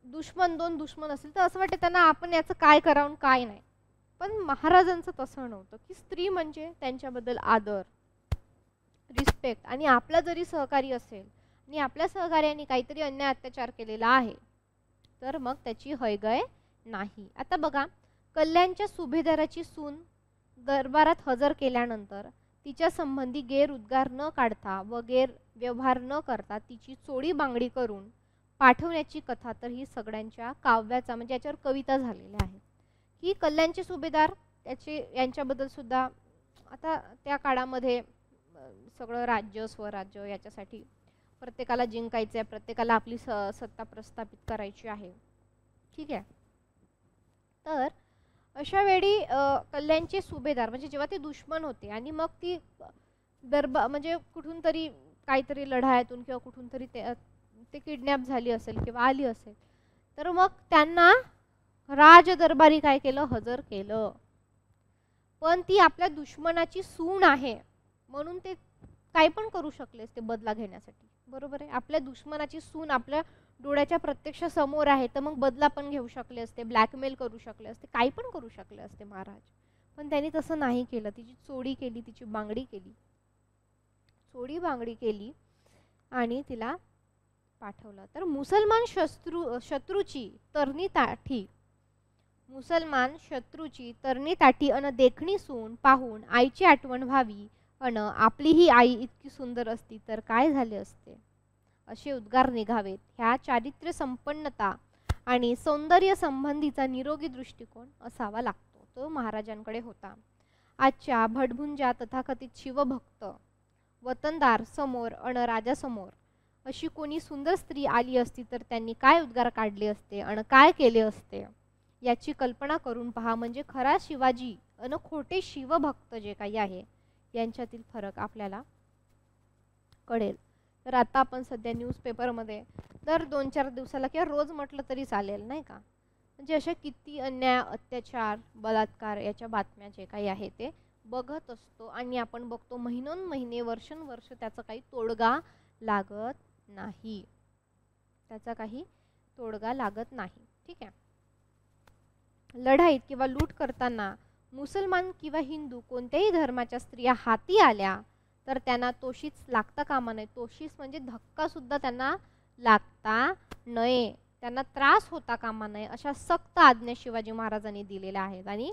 दुश्मन, दोन दुश्मन असेल तर असं वाटतं त्यांना आपण याचं काय करावं काय नाही. पण महाराजांचं तसं नव्हतं की स्त्री म्हणजे त्यांच्याबद्दल आदर, रिस्पेक्ट. आणि आपला जरी सहकारी असेल, आणि आपल्या सहकार्याने काहीतरी अन्याय अत्याचार केलेला आहे तर मग त्याची हयगय नाही. आता बघा, कल्याणच्या सुभेदाराची सून दरबारात हजर केल्यानंतर तिच्या संबंधी गैरउद्गार न काढता व गैरव्यवहार न करता तिची चोडी बांगडी करून पाठवण्याची कथा तर ही सगळ्यांच्या काव्याचा म्हणजे याच्यावर कविता झालेल्या आहेत की कल्याणचे सुभेदार त्याचे यांच्याबद्दल सुद्धा आता त्या काळामध्ये सगळं राज्य स्वराज्य याच्यासाठी प्रत्येकाला जिंकायचं आहे, प्रत्येकाला आपली सत्ता प्रस्थापित करायची आहे. ठीक आहे. तर अशा वेळी कल्याणचे सुभेदार म्हणजे जेव्हा ते दुश्मन होते आणि मग ती म्हणजे कुठून तरी काहीतरी लढायातून किंवा कुठून तरी ते किडनॅप झाली असेल किंवा आली असेल तर मग त्यांना राज दरबारी काय केलं, हजर केलं. पण ती आपल्या दुश्मनाची सून आहे म्हणून ते काय पण करू शकले असते बदला घेण्यासाठी. बरोबर आहे. आपल्या दुश्मनाची सून आपल्या डोळ्याच्या प्रत्यक्ष समोर आहे तर मग बदला पण घेऊ शकले असते, ब्लॅकमेल करू शकले असते, काही पण करू शकले असते महाराज. पण त्यांनी तसं नाही केलं. तिची चोडी केली, तिची बांगडी केली, चोडी बांगडी केली आणि तिला पाठवलं. तर मुसलमान शत्रूची तरणी ताठी अन देखणी सून पाहून आईची आठवण व्हावी अन आपली ही आई इतकी सुंदर असती तर काय झाले असते असे उद्गार निघावेत. ह्या चारित्र्य संपन्नता आणि सौंदर्य संबंधीचा निरोगी दृष्टिकोन असावा लागतो. तो महाराजांकडे होता. आजच्या भटभुंजा तथाकथित शिवभक्त वतनदार समोर अन राजासमोर अशी कोणी सुंदर स्त्री आली असती तर त्यांनी काय उद्गार काढले असते अन काय केले असते याची कल्पना करून पहा. म्हणजे खरा शिवाजी अन खोटे शिवभक्त जे काही आहे यांच्यातील फरक आपल्याला कळेल. तर आता आपण सध्या न्यूजपेपरमध्ये दर 2-4 दिवसाला किंवा रोज म्हटलं तरी चालेल नाही का, म्हणजे अशा किती अन्याय अत्याचार बलात्कार याच्या बातम्या जे काही आहे ते बघत असतो आणि आपण बघतो महिनोन्महिने वर्षानुवर्ष त्याचा काही तोडगा लागत नाही, त्याचा काही तोडगा लागत नाही. ठीक आहे. लढाईत किंवा लूट करताना मुसलमान किंवा हिंदू कोणत्याही धर्माच्या स्त्रिया हाती आल्या तर त्यांना तोशीच लागता कामा नये. तोशीच म्हणजे धक्का सुद्धा त्यांना लागता नये, त्यांना त्रास होता कामा नये अशा सक्त आज्ञा शिवाजी महाराजांनी दिलेल्या आहेत. आणि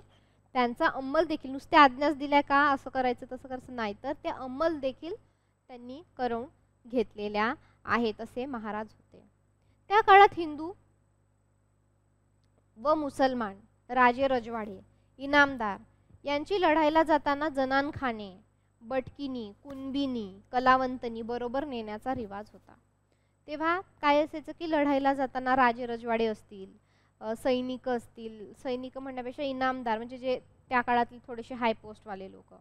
त्यांचा अंमल देखील नुसत्या आज्ञाच दिल्या का असं करायचं तसं करायचं नाही, तर ते अंमल देखील त्यांनी करून घेतलेल्या आहेत असे महाराज होते. त्या काळात हिंदू व मुसलमान राजे रजवाडे इनामदार यांची लढाईला जाताना जनानखाने बटकिनी कुणबिनी कलावंतनी बरोबर नेण्याचा रिवाज होता. तेव्हा काय असायचं की लढाईला जाताना राजे रजवाडे असतील, सैनिक असतील, सैनिक म्हणण्यापेक्षा इनामदार म्हणजे जे त्या काळातले थोडेसे हाय पोस्टवाले लोक,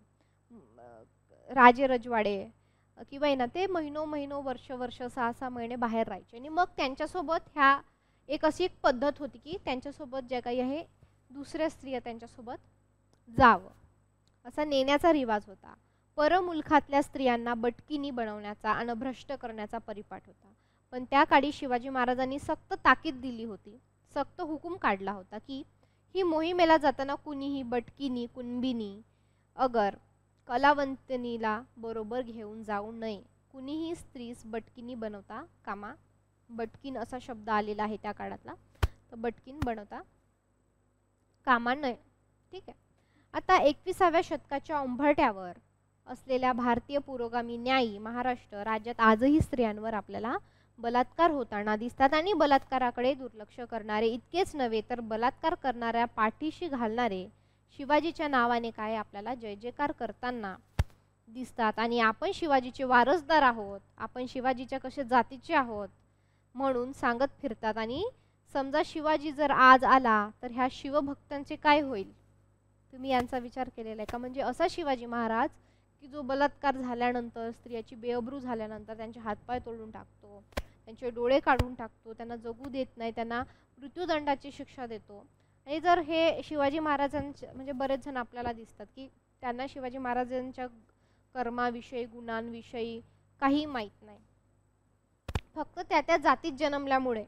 राजे रजवाडे किंवा ना ते महिनो वर्ष 6-6 महिने बाहेर राहायचे आणि मग त्यांच्यासोबत ह्या एक अशी एक पद्धत होती की त्यांच्यासोबत जे काही आहे दुसऱ्या स्त्रिया त्यांच्यासोबत जावं असा नेण्याचा रिवाज होता. परमुलखातल्या स्त्रियांना बटकिनी बनवण्याचा आणि भ्रष्ट करण्याचा परिपाठ होता. पण त्या काळी शिवाजी महाराजांनी सक्त ताकीद दिली होती, सक्त हुकूम काढला होता की ही मोहिमेला जाताना कुणीही बटकिनी कुणबिनी अगर कलावंतनीला बरोबर घेऊन जाऊ नये. कुणीही स्त्रीस बटकिनी बनवता कामा, बटकीन असा शब्द आलेला आहे त्या काळातला, तर बटकीन बनवता कामा नये. ठीक आहे. आता 21व्या शतकाच्या उंबरठ्यावर असलेल्या भारतीय पुरोगामी न्यायी महाराष्ट्र राज्यात आजही स्त्रियांवर आपल्याला बलात्कार होताना दिसतात आणि बलात्काराकडे दुर्लक्ष करणारे इतकेच नव्हे तर बलात्कार करणाऱ्या पाठीशी घालणारे शिवाजीच्या नावाने काय आपल्याला जय जयकार करताना दिसतात. आणि आपण शिवाजीचे वारसदार आहोत, आपण शिवाजीच्या कशा जातीचे आहोत म्हणून सांगत फिरतात. आणि समजा शिवाजी जर आज आला तर ह्या शिवभक्तांचे काय होईल, तुम्ही यांचा विचार केलेला आहे का? म्हणजे असा शिवाजी महाराज की जो बलात्कार झाल्यानंतर स्त्रियाची बेअब्रू झाल्यानंतर त्यांचे हातपाय तोडून टाकतो, त्यांचे डोळे काढून टाकतो, त्यांना जगू देत नाही, त्यांना मृत्यूदंडाची शिक्षा देतो. आणि जर हे शिवाजी महाराजांचे म्हणजे बरेच जण आपल्याला दिसतात की त्यांना शिवाजी महाराजांच्या कर्माविषयी गुणांविषयी काही माहीत नाही, फक्त त्या जातीत जन्मल्यामुळे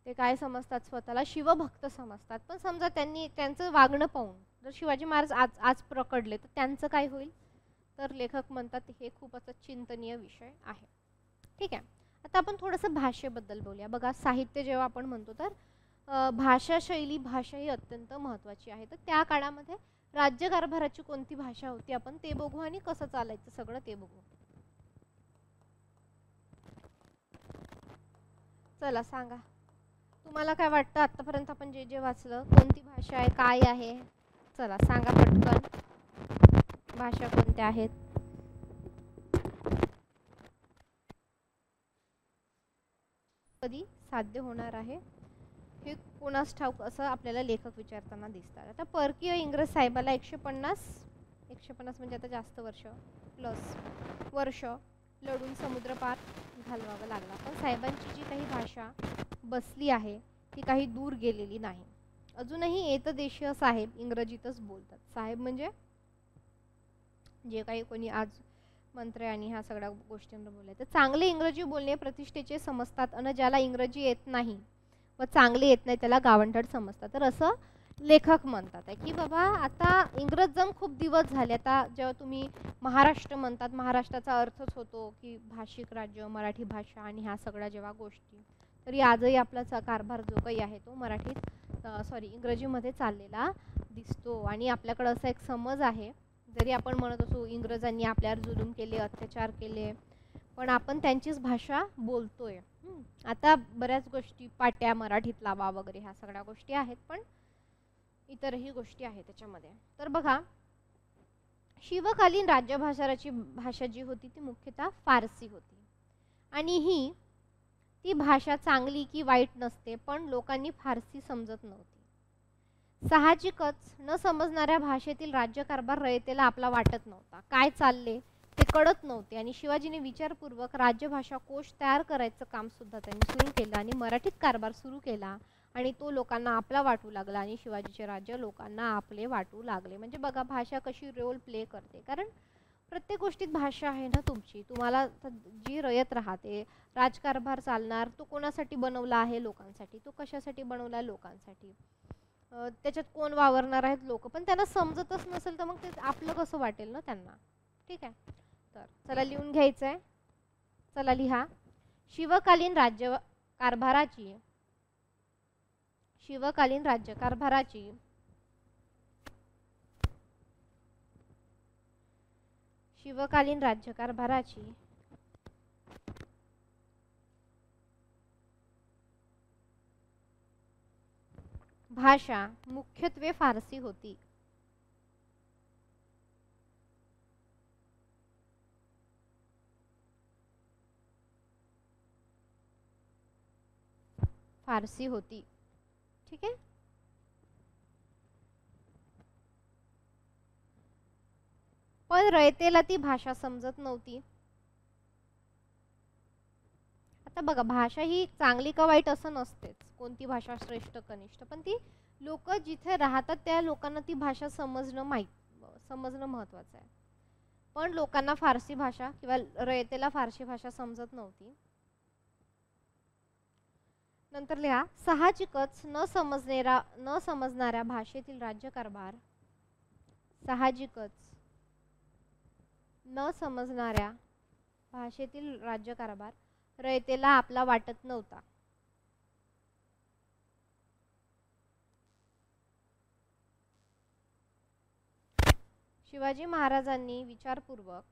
ते काय समजतात स्वतःला शिवभक्त समजतात. पण समजा त्यांनी त्यांचं वागणं पाहून जर शिवाजी महाराज आज प्रकटले तर त्यांचं काय होईल, तर लेखक म्हणतात हे खूप असा चिंतनीय विषय आहे. ठीक आहे. आता आपण थोडंसं भाषेबद्दल बोलूया. बघा, साहित्य जेव्हा आपण म्हणतो तर भाषा शैली, भाषा ही अत्यंत महत्त्वाची आहे. तर त्या काळामध्ये राज्यकारभाराची कोणती भाषा होती आपण ते बघू आणि कसं चालायचं सगळं ते बघू. चला सांगा, तुम्हाला काय वाटतं आतापर्यंत आपण जे जे वाचलं कोणती भाषा आहे, काय आहे? चला सांगा पटकन, भाषा कोणत्या आहेत? कधी साध्य होणार आहे हे कोणास ठाऊक असं आपल्याला लेखक विचारताना दिसतात. आता परकीय इंग्रज साहेबाला 150 म्हणजे आता जास्त वर्ष लढून समुद्र पार घालवावं लागला. पण साहेबांची जी काही भाषा बसली आहे ती काही दूर गेलेली नाही. अजूनही एतदेशीय साहेब इंग्रजीतच बोलतात. साहेब म्हणजे जे काही कोणी आज मंत्र्या आणि ह्या सगळ्या गोष्टींवर बोलायचं. चांगले इंग्रजी बोलणे प्रतिष्ठेचे समजतात आणि ज्याला इंग्रजी येत नाही व चांगले येत नाही त्याला गावंढळ समजतात. तर असं लेखक म्हणतात आहे की बाबा आता इंग्रजजम खूप दिवस झाले. आता जेव्हा तुम्ही महाराष्ट्र म्हणतात, महाराष्ट्राचा अर्थच होतो की भाषिक राज्य, मराठी भाषा आणि ह्या सगळ्या जेव्हा गोष्टी, तरी आजही आपला कारभार जो काही आहे तो इंग्रजीमध्ये चाललेला दिसतो. आणि आपल्याकडं असा एक समज आहे, जरी आपण म्हणत असो इंग्रजांनी आपल्यावर जुलूम केले, अत्याचार केले, पण आपण त्यांचीच भाषा बोलतोय. आता बऱ्याच गोष्टी पाट्या मराठीत लावा वगैरे ह्या सगळ्या गोष्टी आहेत, पण इतरही गोष्टी आहेत त्याच्यामध्ये. तर बघा, शिवकालीन राज्यभाषाची भाषा जी होती ती मुख्यतः फारसी होती. आणि ती भाषा चांगली की वाईट नसते, पण लोकांनी फारसी समजत नव्हती. साहजिकच न समजणाऱ्या भाषेतील राज्यकारभार रयतेला आपला वाटत नव्हता. काय चालले ते कळत नव्हते. आणि शिवाजीने विचारपूर्वक राज्यभाषा कोश तयार करायचं काम सुद्धा त्यांनी सुरू केलं आणि मराठीत कारभार सुरू केला आणि तो लोकांना आपला वाटू लागला आणि शिवाजीचे राज्य लोकांना आपले वाटू लागले. म्हणजे बघा भाषा कशी रोल प्ले करते. कारण प्रत्येक गोष्टीत भाषा आहे ना तुमची. तुम्हाला जी रयत राहते, राजकारभार चालणार तो कोणासाठी बनवला आहे? लोकांसाठी. तो कशासाठी बनवला? लोकांसाठी. त्याच्यात कोण वावरणार आहेत? लोक. पण त्यांना समजतच नसेल तर मग ते आपलं कसं वाटेल ना त्यांना. ठीक आहे. तर चला लिहून घ्यायचं आहे. चला लिहा. शिवकालीन राज्यकारभाराची भाषा मुख्यत्वे फारसी होती. ठीक आहे. पण रयतेला ती भाषा समजत नव्हती. आता बघा, भाषा ही चांगली का वाईट असं नसतेच. कोणती भाषा श्रेष्ठ कनिष्ठ, पण ती लोक जिथे राहतात त्या लोकांना ती भाषा समजणं महत्त्वाचं आहे. पण लोकांना फारसी भाषा किंवा रयतेला फारसी भाषा समजत नव्हती. नंतर लिहा. साहजिकच न समजणाऱ्या भाषेतील राज्यकारभार रयतेला आपला वाटत नव्हता. शिवाजी महाराजांनी विचारपूर्वक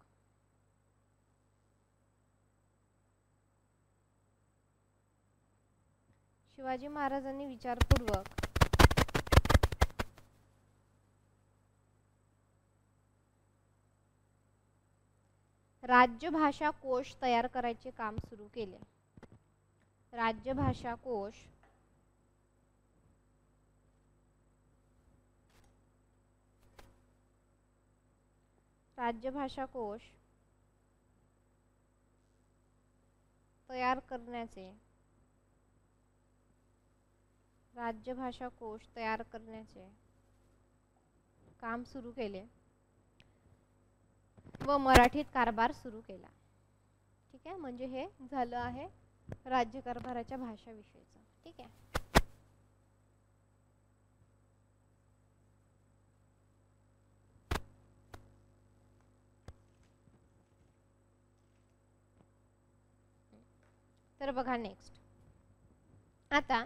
राज्यभाषा कोश तयार करायचे काम सुरू केले. राज्यभाषा कोश तयार करण्याचे काम सुरू केले व मराठीत कारभार सुरू केला. ठीक आहे. म्हणजे हे झालं आहे राज्यकारभाराच्या भाषाविषयीचं. ठीक आहे. तर बघा नेक्स्ट, आता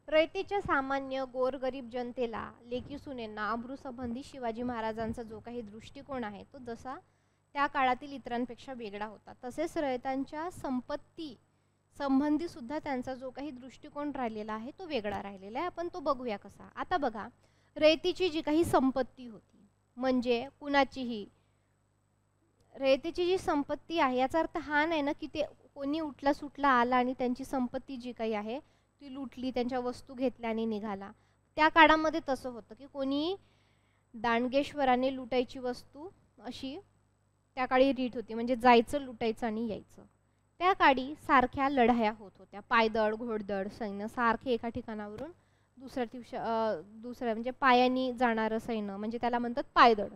रयतेच्या सामान्य गोरगरीब जनतेला, लेकी सुनेंना अमृतसंबंधी शिवाजी महाराजांचा जो काही दृष्टिकोन आहे तो जसा त्या काळातील इतरांपेक्षा वेगळा होता, तसेच रयतांच्या संपत्ती संबंधी सुद्धा त्यांचा जो काही दृष्टिकोन राहिलेला आहे तो वेगळा राहिलेला आहे. आपण तो बघूया कसा. आता बघा, रयतेची जी काही संपत्ती होती, म्हणजे कुणाचीही रयतेची जी संपत्ती आहे याचा अर्थ हा नाही ना की ते कोणी उठला सुटला आला आणि त्यांची संपत्ती जी काही आहे ती लुटली, त्यांच्या वस्तू घेतल्या आणि निघाला. त्या काळामध्ये तसं होतं की कोणी दांडगेश्वराने लुटायची वस्तू अशी त्या काळी रीत होती, म्हणजे जायचं लुटायचं आणि यायचं. त्या काळी सारख्या लढाया होत होत्या, पायदळ घोडदळ सैन्य सारखे एका ठिकाणावरून दुसऱ्या म्हणजे पायानी जाणारं सैन्य म्हणजे त्याला म्हणतात पायदळ,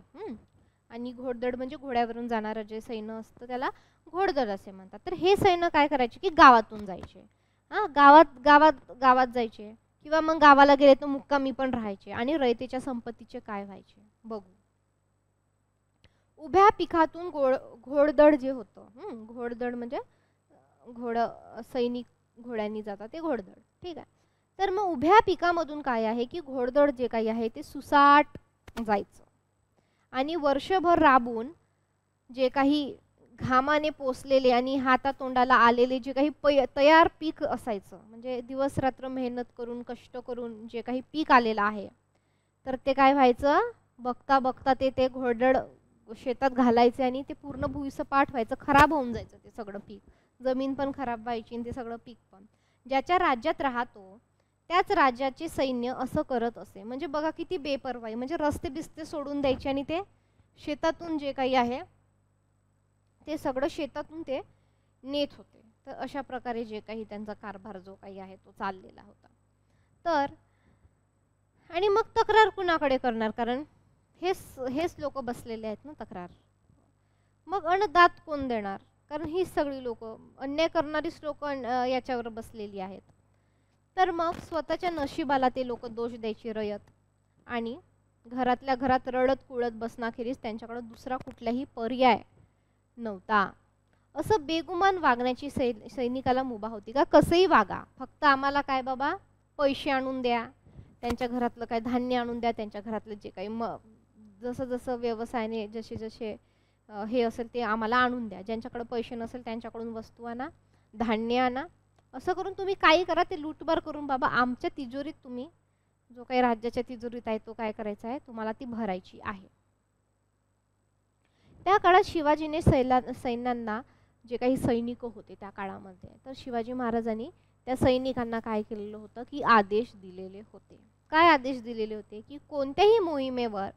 आणि घोडदळ म्हणजे घोड्यावरून जाणारं जे सैन्य असतं त्याला घोडदळ असे म्हणतात. तर हे सैन्य काय करायचे की गावातून जायचे, गावात गावात गावात जायचे किंवा मग गावाला गेले तर मुक्कामी पण राहायचे. आणि रयतेच्या संपत्तीचे काय व्हायचे बघू. उभ्या पिकातून घोडदळ जे होतं, घोडदळ म्हणजे सैनिक घोड्यांनी जातात ते घोडदळ, ठीक आहे. तर मग उभ्या पिकामधून काय आहे की घोडदळ जे काही आहे ते सुसाट जायचं आणि वर्षभर राबून जे काही घामाने पोसलेले आणि हातातोंडाला आलेले जे काही तयार पीक असायचं, म्हणजे दिवस रात्र मेहनत करून कष्ट करून जे काही पीक आलेलं आहे तर ते काय व्हायचं, बघता बघता ते घोडदळ शेतात घालायचे आणि ते पूर्ण भुईसपाट व्हायचं, खराब होऊन जायचं ते सगळं पीक, जमीन पण खराब व्हायची आणि ते सगळं पीक पण. ज्याच्या राज्यात राहतो त्याच राज्याचे सैन्य असं करत असे. म्हणजे बघा किती बेपर्वाई, म्हणजे रस्ते बिस्ते सोडून द्यायचे आणि ते शेतातून जे काही आहे ते सगळं शेतातून ते नेत होते. तर अशा प्रकारे जे काही त्यांचा कारभार जो काही आहे तो चाललेला होता. तर आणि मग तक्रार कुणाकडे करणार, कारण हेच लोक बसलेले आहेत ना तक्रार. मग दात कोण देणार, कारण ही सगळी लोक अन्याय करणारीच लोक याच्यावर बसलेली आहेत. तर मग स्वतःच्या नशिबाला ते लोक दोष द्यायची रयत, आणि घरातल्या घरात रडत कुळत बसण्याखेरीज त्यांच्याकडे दुसरा कुठलाही पर्याय नव्हता. असं बेगुमान वागण्याची सैनिकाला मुभा होती का, कसंही वागा, फक्त आम्हाला काय बाबा पैसे आणून द्या, त्यांच्या घरातलं काय धान्य आणून द्या, त्यांच्या घरातलं जे काही जसं जसं व्यवसायाने जसे जसे हे असेल ते आम्हाला आणून द्या, ज्यांच्याकडे पैसे नसेल त्यांच्याकडून वस्तू आणा, धान्य आणा, असं करून तुम्ही काही करा, ते लूटमार करून बाबा आमच्या तिजोरीत तुम्ही जो काही राज्याच्या तिजोरीत आहे तो काय करायचा आहे, तुम्हाला ती भरायची आहे. त्या काळात शिवाजीने सैन्यांना जे काही सैनिक होते त्या काळामध्ये, तर शिवाजी महाराजांनी त्या सैनिकांना काय केलेलं होतं की आदेश दिलेले होते. काय आदेश दिलेले होते की कोणत्याही मोहिमेवर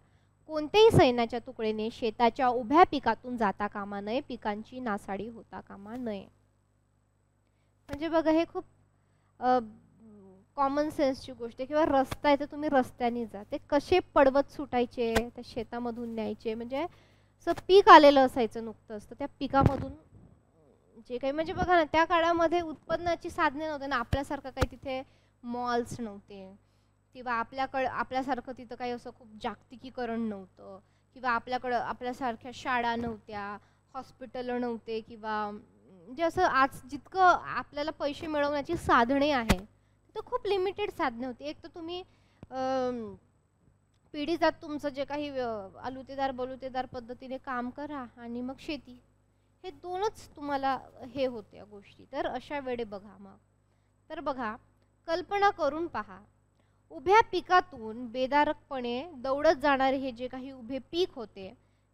कोणत्याही सैन्याच्या तुकडीने शेताच्या उभ्या पिकातून जाता कामा नये, पिकांची नासाडी होता कामा नये. म्हणजे बघा हे खूप कॉमन सेन्सची गोष्ट आहे. किंवा रस्ता आहे तर तुम्ही रस्त्याने जा, ते कसे पडवत सुटायचे, त्या शेतामधून न्यायचे, म्हणजे असं पीक आलेलं असायचं नुकतंच, तर त्या पिकामधून जे काही म्हणजे बघा ना त्या काळामध्ये उत्पन्नाची साधने नव्हते ना, आपल्यासारखं काही तिथे मॉल्स नव्हते किंवा आपल्यासारखं तिथं काही असं खूप जागतिकीकरण नव्हतं किंवा आपल्यासारख्या शाळा नव्हत्या, हॉस्पिटल नव्हते, किंवा म्हणजे असं आज जितकं आपल्याला पैसे मिळवण्याची साधने आहे तर खूप लिमिटेड साधने होती. एक तर तुम्ही पिढी जात तुमचं जे काही आलुतेदार बलुतेदार पद्धतीने काम करा आणि मग शेती, हे दोनच तुम्हाला हे होत्या गोष्टी. तर अशा वेळी बघा मग, तर बघा कल्पना करून पहा, उभ्या पिकातून बेदारकपणे दौडत जाणारे हे जे काही उभे पीक होते,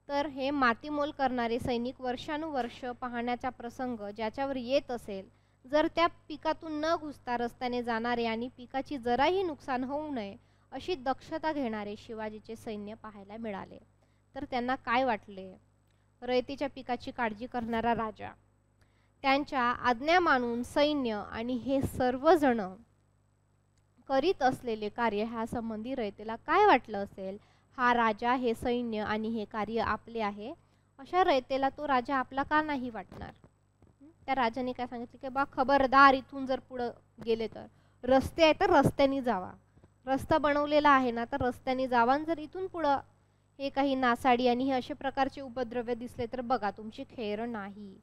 तर हे मातीमोल करणारे सैनिक वर्षानुवर्ष पाहण्याचा प्रसंग ज्याच्यावर येत असेल, जर त्या पिकातून न घुसता रस्त्याने जाणारे आणि पिकाची जराही नुकसान होऊ नये अशी दक्षता घेणारे शिवाजीचे सैन्य पाहायला मिळाले, तर त्यांना काय वाटले, रयतेच्या पिकाची काळजी करणारा राजा, त्यांच्या आज्ञा मानून सैन्य आणि हे सर्वजण करीत असलेले कार्य ह्या संबंधी रयतेला काय वाटलं असेल, हा राजा, हे सैन्य आणि हे कार्य आपले आहे, अशा रयतेला तो राजा आपला का नाही वाटणार. त्या राजाने काय सांगितलं की बा खबरदार, इथून जर पुढे गेले तर रस्ते आहे तर रस्त्याने जावा, रस्ता बनवलेला आहे ना तर रस्त्याने जावा, जर इथून पुढे हे काही नासाडी आणि हे अशा प्रकारचे उपद्रव्य दिसले तर बघा तुमची खैर नाही.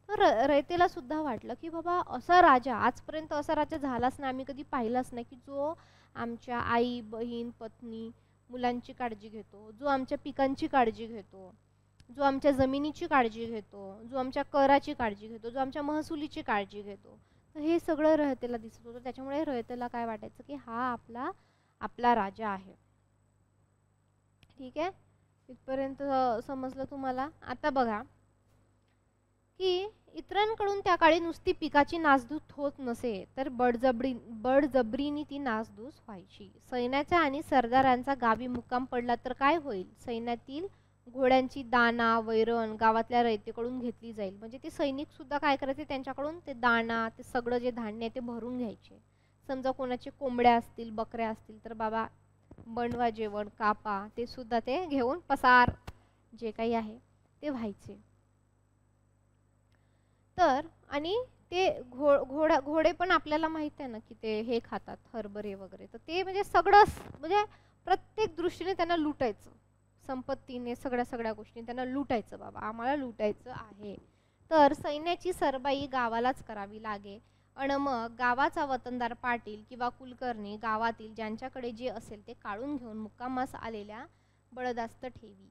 तर रयतेला सुद्धा वाटलं की बाबा असा राजा, आजपर्यंत असा राजा झालाच नाही, आम्ही कधी पाहिलाच नाही की जो आमच्या आई बहीण पत्नी मुलांची काळजी घेतो, जो आमच्या पिकांची काळजी घेतो, जो आमच्या जमिनीची काळजी घेतो, जो आमच्या कराची काळजी घेतो, जो आमच्या महसुलीची काळजी घेतो. तर हे सगळं रयतेला दिसत होतं. त्याच्यामुळे रयतेला काय वाटायचं की हा आपला राजा आहे. ठीक आहे, इथपर्यंत समजलं तुम्हाला. आता बघा की इतरांकडून त्या काळी नुसती पिकाची नासधूस होत नसे, तर बळजबरीने ती नासधूस व्हायची. सैन्याचा आणि सरदारांचा गावी मुक्काम पडला तर काय होईल? सैन्यातील घोड्यांची दाणा वैरण गावातल्या रयतेकडून घेतली जाईल. म्हणजे ते सैनिक सुद्धा काय करायचे, त्यांच्याकडून ते दाणा, ते सगळं जे धान्य ते भरून घ्यायचे. समजा कोणाचे कोंबड्या असतील, बकऱ्या असतील, तर बाबा बनवा जेवण, कापा, ते सुद्धा ते घेऊन पसार जे काही आहे ते व्हायचे. तर आणि ते घोडे पण आपल्याला माहित आहे ना की ते हे खातात, हरभरे वगैरे. तर ते म्हणजे सगळं म्हणजे प्रत्येक दृष्टीने त्यांना लुटायचं, संपत्तीने सगळ्या गोष्टीने त्यांना लुटायचं. बाबा आम्हाला लुटायचं आहे. तर सैन्याची सरबाई गावालाच करावी लागे. आणि मग गावाचा वतनदार पाटील किंवा कुलकर्णी गावातील ज्यांच्याकडे जे असेल ते काढून घेऊन मुक्कामास आलेल्या बळदास्त ठेवी.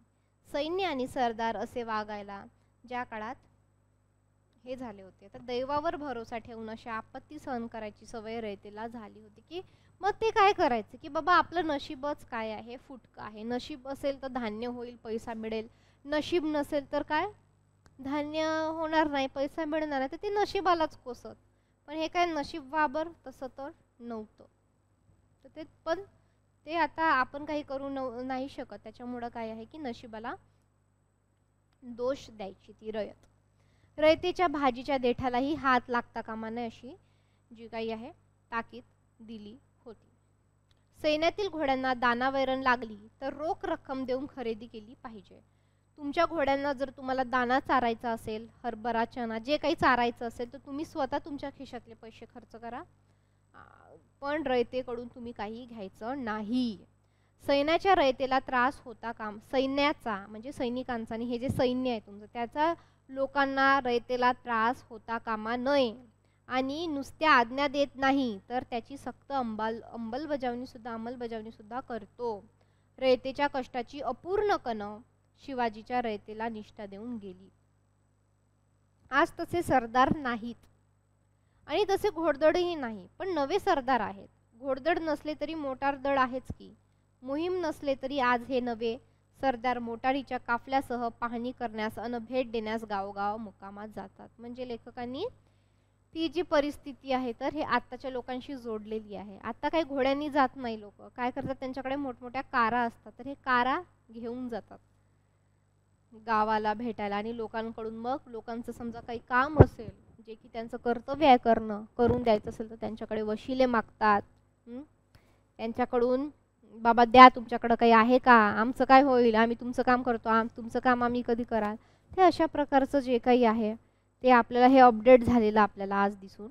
सैन्य आणि सरदार असे वागायला ज्या काळात हे झाले होते, तर दैवावर भरोसा ठेवून अशी आपत्ती सहन करायची सवय रयतेला झाली होती. की मग ते काय करायचं की बाबा आपलं नशीबच काय आहे, फुटकं आहे. नशीब असेल तर धान्य होईल, पैसा मिळेल. नशीब नसेल तर काय, धान्य होणार नाही, पैसा मिळणार नाही. तर ते नशिबालाच कोसत. पण हे काय नशीब वाबर तसं तर नव्हतं. तर ते पण ते आता आपण काही करू नाही शकत. त्याच्यामुळं काय आहे की नशिबाला दोष द्यायची ती रयत. रयतेच्या भाजीच्या देठालाही हात लागता कामा नये अशी जी काही आहे ताकीद दिली होती. सैन्यातील घोड्यांना दाना वैरण लागली तर रोख रक्कम देऊन खरेदी केली पाहिजे. तुमच्या घोड्यांना जर तुम्हाला दाना चारायचा असेल, हरभरा चणा जे काही चारायचं असेल, तर तुम्ही स्वतः तुमच्या खिशातले पैसे खर्च करा, पण रयतेकडून तुम्ही काही घ्यायचं नाही. सैन्याच्या रयतेला त्रास होता काम, सैन्याचा म्हणजे सैनिकांचा आणि हे जे सैन्य आहे तुमचं त्याचा लोकांना रयतेला त्रास होता कामा नये. आणि नुसत्या आज्ञा देत नाही तर त्याची सक्त अंमलबजावणी सुद्धा करतो. रयतेच्या कष्टाची अपूर्ण कणं शिवाजीच्या रयतेला निष्ठा देऊन गेली. आज तसे सरदार नाहीत आणि तसे घोडदळही नाही, पण नवे सरदार आहेत. घोडदळ नसले तरी मोटार दळ आहेच की. मोहीम नसले तरी आज हे नवे सरदार मोटारीच्या काफल्यासह पाहणी करण्यास अन भेट देण्यास गावोगाव मुक्कामात जातात. म्हणजे लेखकांनी ती जी परिस्थिती आहे तर हे आत्ताच्या लोकांशी जोडलेली आहे. आता काही घोड्यांनी जात नाही लोक, काय करतात, त्यांच्याकडे मोठमोठ्या कारा असतात, तर हे कारा घेऊन जातात गावाला भेटायला. आणि लोकांकडून मग लोकांचं समजा काही काम असेल जे की त्यांचं कर्तव्य आहे करून द्यायचं असेल तर त्यांच्याकडे वशिले मागतात. त्यांच्याकडून बाबा द्या, तुमच्याकडे काही आहे का, आमचं काय होईल, आम्ही तुमचं काम करतो, तुमचं काम आम्ही कधी कराल. ते अशा प्रकारचं जे काही आहे ते आपल्याला हे अपडेट झालेलं आपल्याला आज दिसून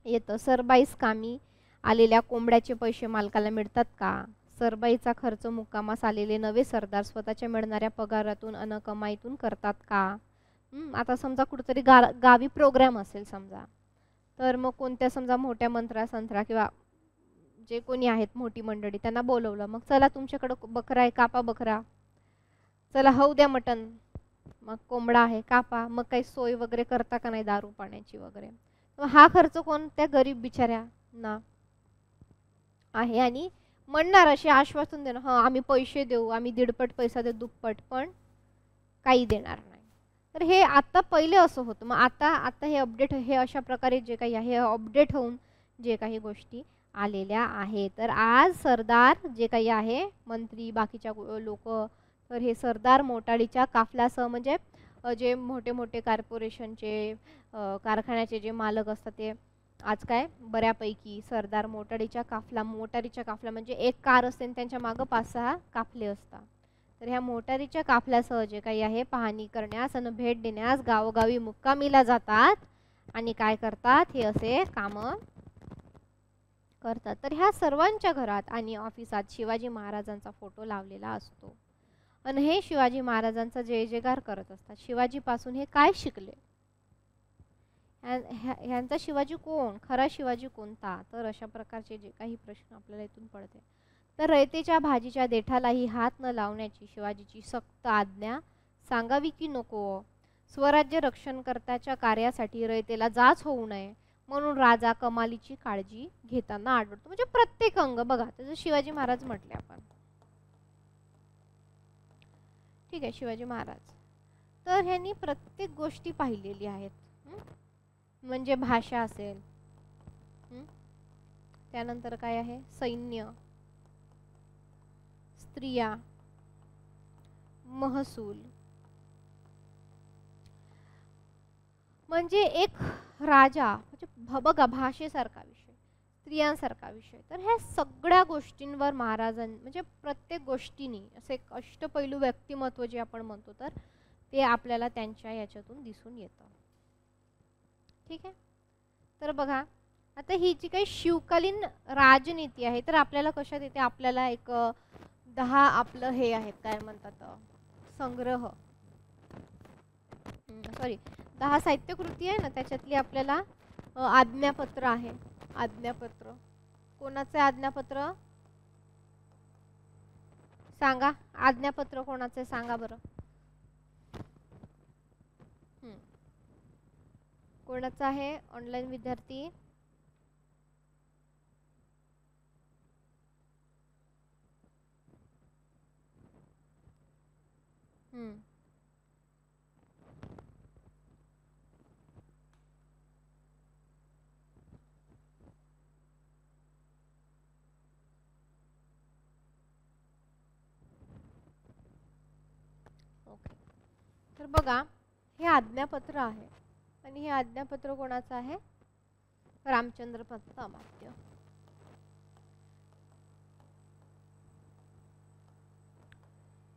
येतं. सरबाईस कामी आलेल्या कोंबड्याचे पैसे मालकाला मिळतात का? सरबाईचा खर्च मुक्कामास आलेले नवे सरदार स्वतःच्या मिळणाऱ्या पगारातून अन कमाईतून करतात का? आता समजा कुठेतरी गावी प्रोग्राम असेल समजा, तर मग कोणत्या समजा मोठ्या मंत्र्या किंवा जे कोणी आहेत मोठी मंडळी त्यांना बोलवलं, मग चला तुमच्याकडे बकरा आहे, कापा बकरा, चला होऊ द्या मटण, मग कोंबडा आहे कापा. मग काही सोय वगैरे करता का नाही दारू पाण्याची वगैरे. मग हा खर्च कोण, त्या गरीब बिचाऱ्या ना आहे. आणि म्हणणार असे आश्वासन देणं, हां आम्ही पैसे देऊ, आम्ही दीडपट पैसा देऊ, दुप्पट, पण काही देणार नाही. तर हे आता पहिले असं होतं. मग आता हे अपडेट, हे अशा प्रकारे जे काही आहे अपडेट होऊन जे काही गोष्टी आलेल्या आहे. तर आज सरदार जे काही आहे मंत्री बाकीच्या लोक, तर हे सरदार मोटारीच्या काफल्यासह म्हणजे जे मोठे मोठे कॉर्पोरेशनचे कारखान्याचे जे मालक असतात ते आज काय बऱ्यापैकी सरदार मोटारीच्या काफला म्हणजे एक कार असते आणि त्यांच्या मागं 5-6 काफले असतात. तर ह्या मोटारीच्या काफल्यासह जे काही आहे पाहणी करण्यास आणि भेट देण्यास गावोगावी मुक्कामीला जातात आणि काय करतात, हे असे कामं करतात. तर ह्या सर्वांच्या घरात आणि ऑफिसात शिवाजी महाराजांचा फोटो लावलेला असतो. आणि हे शिवाजी महाराजांचा जय जयकार करत असतात. शिवाजीपासून हे काय शिकले? ह्यांचा शिवाजी कोण? खरा शिवाजी कोणता? तर अशा प्रकारचे जे काही प्रश्न आपल्याला इथून पडते. तर रयतेच्या भाजीच्या देठालाही हात न लावण्याची शिवाजीची सक्त आज्ञा सांगावी की नको? स्वराज्य रक्षणकर्त्याच्या कार्यासाठी रयतेला जाच होऊ नये म्हणून राजा कमालीची काळजी घेताना आढळतो. म्हणजे प्रत्येक अंग बघा, त्याचं शिवाजी महाराज म्हटले आपण. ठीक आहे, शिवाजी महाराज. तर ह्यांनी प्रत्येक गोष्टी पाहिलेली आहेत. म्हणजे भाषा असेल, त्यानंतर काय आहे, सैन्य, स्त्रिया, महसूल. म्हणजे एक राजा म्हणजे बघा, भाषेसारखा विषय, स्त्रियांसारखा विषय. तर ह्या सगळ्या गोष्टींवर म्हणजे प्रत्येक गोष्टीनी असे एक अष्टपैलू व्यक्तिमत्व जे आपण म्हणतो, तर ते आपल्याला त्यांच्या याच्यातून दिसून येतं. ठीक आहे. तर बघा, आता ही जी काही शिवकालीन राजनीती आहे, तर आपल्याला कशात येते? आपल्याला एक 10 आपलं हे आहेत, काय म्हणतात, संग्रह, सॉरी 10 साहित्यकृती आहे ना, त्याच्यातली आपल्याला आज्ञापत्र आहे. आज्ञापत्र कोणाचे? आज्ञापत्र सांगा. आज्ञापत्र कोणाचे सांगा बरं. कोणाचा आहे ऑनलाईन विद्यार्थी? ओके. तर बघा, हे आज्ञापत्र आहे आणि हे आज्ञापत्र कोणाचं आहे? रामचंद्र पंत अमात्य.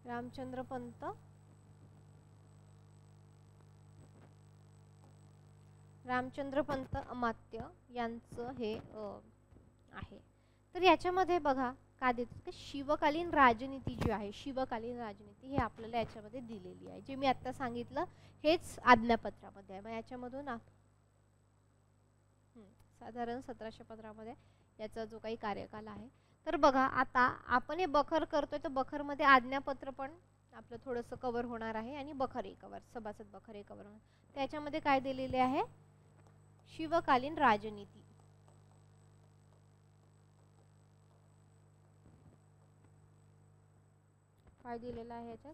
रामचंद्र पंत अमात्य यांचं हे आहे. तर याच्यामध्ये बघा का देतात की शिवकालीन राजनीती जी आहे, शिवकालीन राजनीती हे आपल्याला याच्यामध्ये दिलेली आहे. जे मी आता सांगितलं हेच आज्ञापत्रामध्ये आहे. मग याच्यामधून साधारण 1715 मध्ये याचा जो काही कार्यकाल आहे. तर बघा, आता आपण हे बखर करतोय, तर बखरमध्ये आज्ञापत्र पण आपलं थोडंसं कव्हर होणार आहे आणि बखर हे कव्हर, सभासद बखर हे कव्हर होणार. त्याच्यामध्ये काय दिलेले आहे? शिवकालीन राजनीती. काय दिलेलं आहे याच्यात?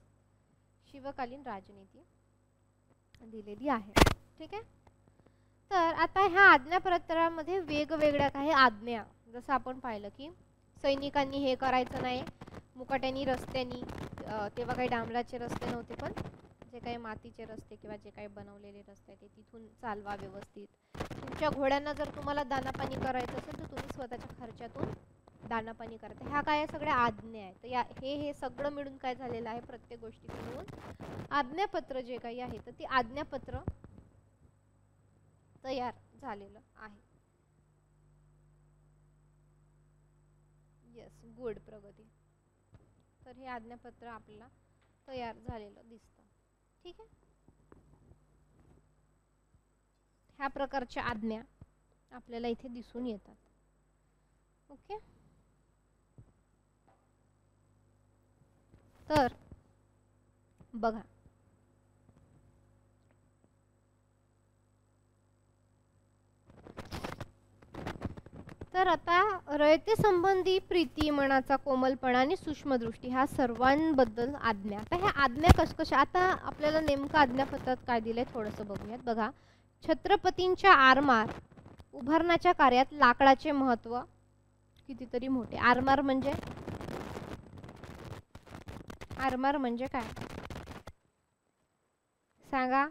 शिवकालीन राजनीती दिलेली आहे. ठीक आहे. तर आता ह्या आज्ञापत्रामध्ये वेगवेगळ्या काही आज्ञा, जसं आपण पाहिलं की सैनिकांनी हे करायचं नाही, मुकाट्यानी रस्त्यानी, तेव्हा काही डांबराचे रस्ते नव्हते, पण जे काही मातीचे रस्ते किंवा जे काही बनवलेले रस्ते ते तिथून चालवा व्यवस्थित. तुमच्या घोड्यांना जर तुम्हाला दानापाणी करायचं असेल तर तुम्ही स्वतःच्या खर्चातून दानापाणी करता. ह्या काय सगळ्या आज्ञा आहेत. तर हे सगळं मिळून काय झालेलं आहे? प्रत्येक गोष्टी मिळून आज्ञापत्र जे काही आहे, तर ते आज्ञापत्र तयार झालेलं आहे. येस, गुड प्रगती. तर हे आज्ञापत्र आपल्याला तयार झालेलं दिसतं. ठीक आहे. ह्या प्रकारच्या आज्ञा आपल्याला इथे दिसून येतात. ओके. तर बघा, तर आता रयते संबंधी प्रीती, मनाचा कोमलपणा आणि सूक्ष्मदृष्टी ह्या सर्वांबद्दल आज्ञा. तर ह्या आज्ञा कशा, आता आपल्याला नेमकं आज्ञापत्रात काय दिलंय थोडंसं बघूयात. बघा, छत्रपतींच्या आरमार उभारण्याच्या कार्यात लाकडाचे महत्त्व कितीतरी मोठे. आरमार म्हणजे काय सांगा?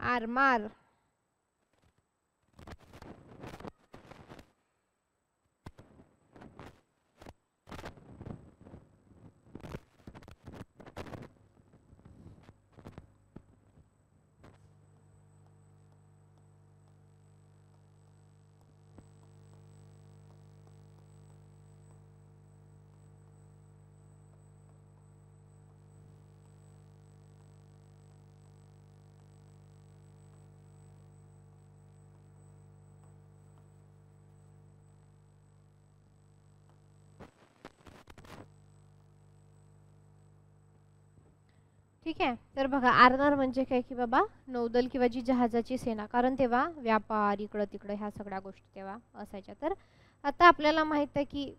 आरमार ठीक आहे. तर बघा आरनार म्हणजे काय की बाबा नौदल किंवा जी जहाजाची सेना, कारण तेव्हा व्यापार इकडं तिकडं ह्या सगळ्या गोष्टी तेव्हा असायच्या. तर आता आपल्याला माहित आहे की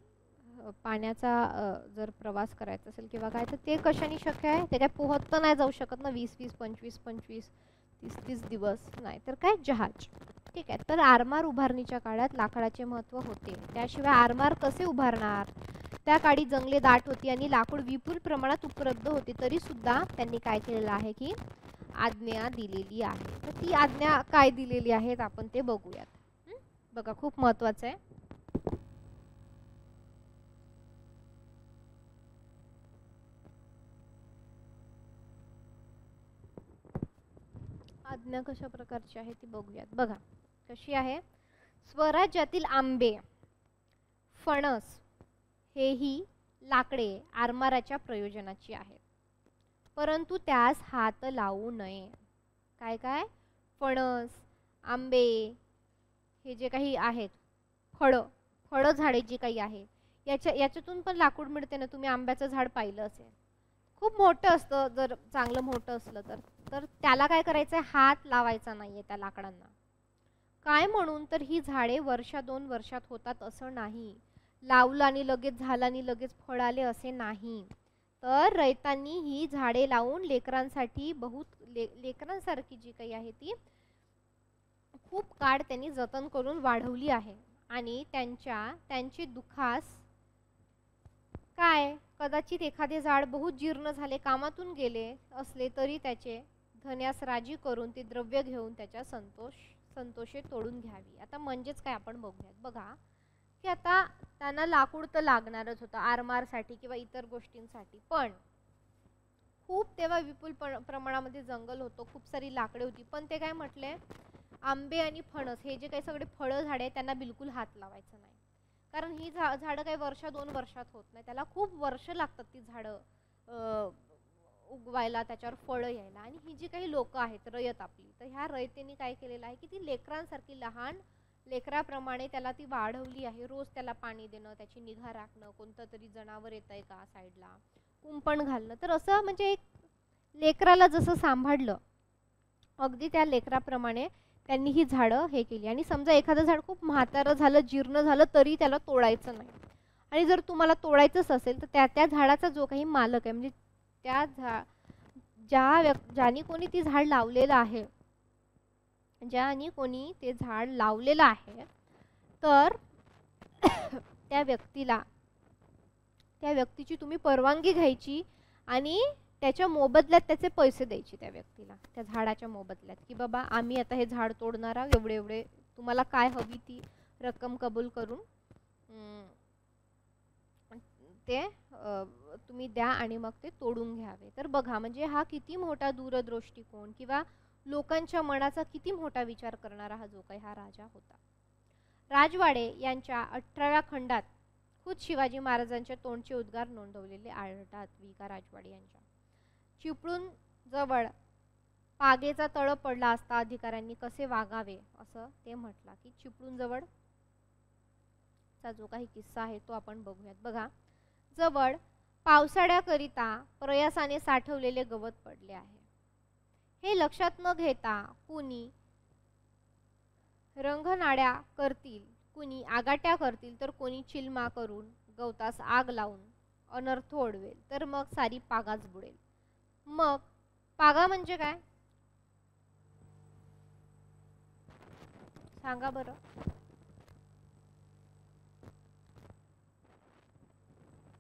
पाण्याचा जर प्रवास करायचा असेल किंवा काय तर ते कशाने शक्य आहे, ते काय पोहत तर नाही जाऊ शकत ना 20-20 25-25 30-30 दिवस, नाही तर काय जहाज. ठीक आहे. तर आरमार उभारणीच्या काळात लाकडाचे महत्त्व होते. त्याशिवाय आरमार कसे उभारणार, त्या काळी जंगले दाट होती आणि लाकूड विपुल प्रमाणात उपलब्ध होते, तरी सुद्धा त्यांनी काय केलेलं आहे की आज्ञा दिलेली आहे. तर ती आज्ञा काय दिलेली आहेत आपण ते बघूयात. बघा खूप महत्त्वाचं आहे. आज्ञा कशा प्रकारची आहे ती बघूयात. बघा कशी आहे. स्वराज्यातील आंबे, फणस हेही लाकडे आरमाराच्या प्रयोजनाची आहेत, परंतु त्यास हात लावू नये. काय काय, फणस, आंबे हे जे काही आहेत, फळं झाडे जी काही आहे याच्यातून पण लाकूड मिळते ना. तुम्ही आंब्याचं झाड पाहिलं असेल, खूप मोठं असतं, जर चांगलं मोठं असलं तर त्याला काय करायचं, हात लावायचा नाहीये त्या लाकडांना. काय म्हणून, तर ही झाडे वर्षा 2 वर्षात होतात असं नाही, लावलं आणि लगेच झालं आणि लगेच फळ आले असे नाही. तर रयतांनी ही झाडे लावून लेकरांसाठी लेकरांसारखी जी काही आहे ती खूप काळ त्यांनी जतन करून वाढवली आहे. आणि त्यांची दुखास काय, कदाचित एखादे झाड बहुत जीर्ण झाले, कामातून गेले असले तरी त्याचे धन्यास राजी करून ते द्रव्य घेऊन त्याच्या संतोषे तोडून घ्यावी. आता म्हणजेच काय आपण बघूयात. बघा की आता त्यांना लाकूड तर लागणारच होतं आरमारसाठी किंवा इतर गोष्टींसाठी, पण खूप तेव्हा विपुल प्रमाणामध्ये जंगल होतं, खूप सारी लाकडे होती, पण ते काय म्हटले, आंबे आणि फणस हे जे काही सगळे फळं झाडे आहेत त्यांना बिलकुल हात लावायचं नाही, कारण ही झाडं काही वर्ष 2 वर्षात होत नाही, त्याला खूप वर्ष लागतात ती झाडं उगवायला, त्याच्यावर फळं यायला. आणि ही जी काही लोक आहेत रयत आपली, तर ह्या रयतेने काय केलेलं आहे की ती लेकरांसारखी लहान लेकराप्रमाणे त्याला ती वाढवली आहे. रोज त्याला पाणी देणं, त्याची निगा राखणं, कोणतं तरी जनावर येत आहे का साईडला, कुंपण घालणं, तर असं म्हणजे एक लेकराला जसं सांभाळलं अगदी त्या लेकराप्रमाणे त्यांनी ही झाडं हे केली. आणि समजा एखादं झाड खूप म्हातारं झालं, जीर्ण झालं, तरी त्याला तोडायचं नाही. आणि जर तुम्हाला तोडायचंच असेल तर त्या झाडाचा जो काही मालक आहे, म्हणजे त्या ज्यानी कोणी ती झाड लावलेलं आहे, ज्यानी कोणी ते झाड लावलेलं आहे, तर त्या व्यक्तीची तुम्ही परवानगी घ्यायची आणि त्याच्या मोबदल्यात त्याचे पैसे द्यायचे त्या व्यक्तीला, त्या झाडाच्या मोबदल्यात, की बाबा आम्ही आता हे झाड तोडणार आहोत, एवढे एवढे तुम्हाला काय हवी ती रक्कम कबूल करून ते तुम्ही द्या आणि मग ते तोडून घ्यावे. तर बघा म्हणजे हा किती मोठा दूरदृष्टिकोन किंवा लोकांच्या मनाचा किती मोठा विचार करणारा हा जो काही हा राजा होता. राजवाडे यांच्या 18व्या खंडात खुद शिवाजी महाराजांच्या तोंडचे उद्गार नोंदवलेले आढळतात. विका राजवाडे यांच्या चिपळूण जवळ पागेचा तळ पडला असता अधिकाऱ्यांनी कसे वागावे, असं ते म्हटलं की चिपळूण जवळ चा जो काही किस्सा आहे तो आपण बघूयात. बघा, जवळ पावसाळ्याकरिता प्रयासाने साठवलेले गवत पडले आहे. हे लक्षात न घेता कुणी रंगनाड्या करतील, कुणी आगाट्या करतील, तर कोणी चिलमा करून गवतास आग लावून अनर्थ ओढवेल, तर मग सारी पागाच बुडेल. मग पागा म्हणजे काय सांगा बरं.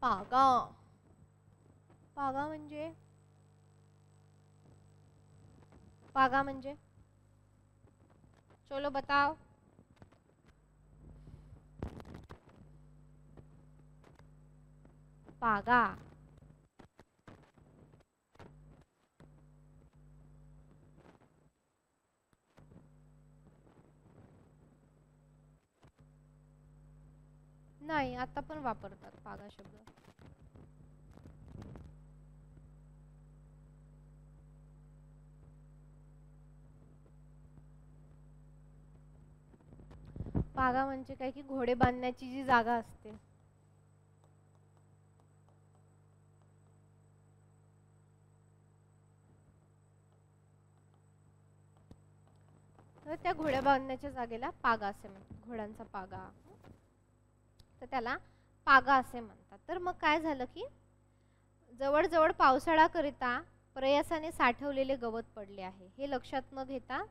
पागा पागा म्हणजे चलो बताओ. पागा नाही, आता पण वापरतात पागा शब्द. पागा म्हणजे काय की घोडे बांधण्याची जी जागा असते. तर त्या घोड्या बांधण्याच्या जागेला पागा असे म्हणतात, घोड्यांचा पागा, तर त्याला पागा असे म्हणतात. तर मग काय झालं की जवळजवळ पावसाळ्याकरिता प्रयासाने साठवलेले गवत पडले आहे हे लक्षात न घेता,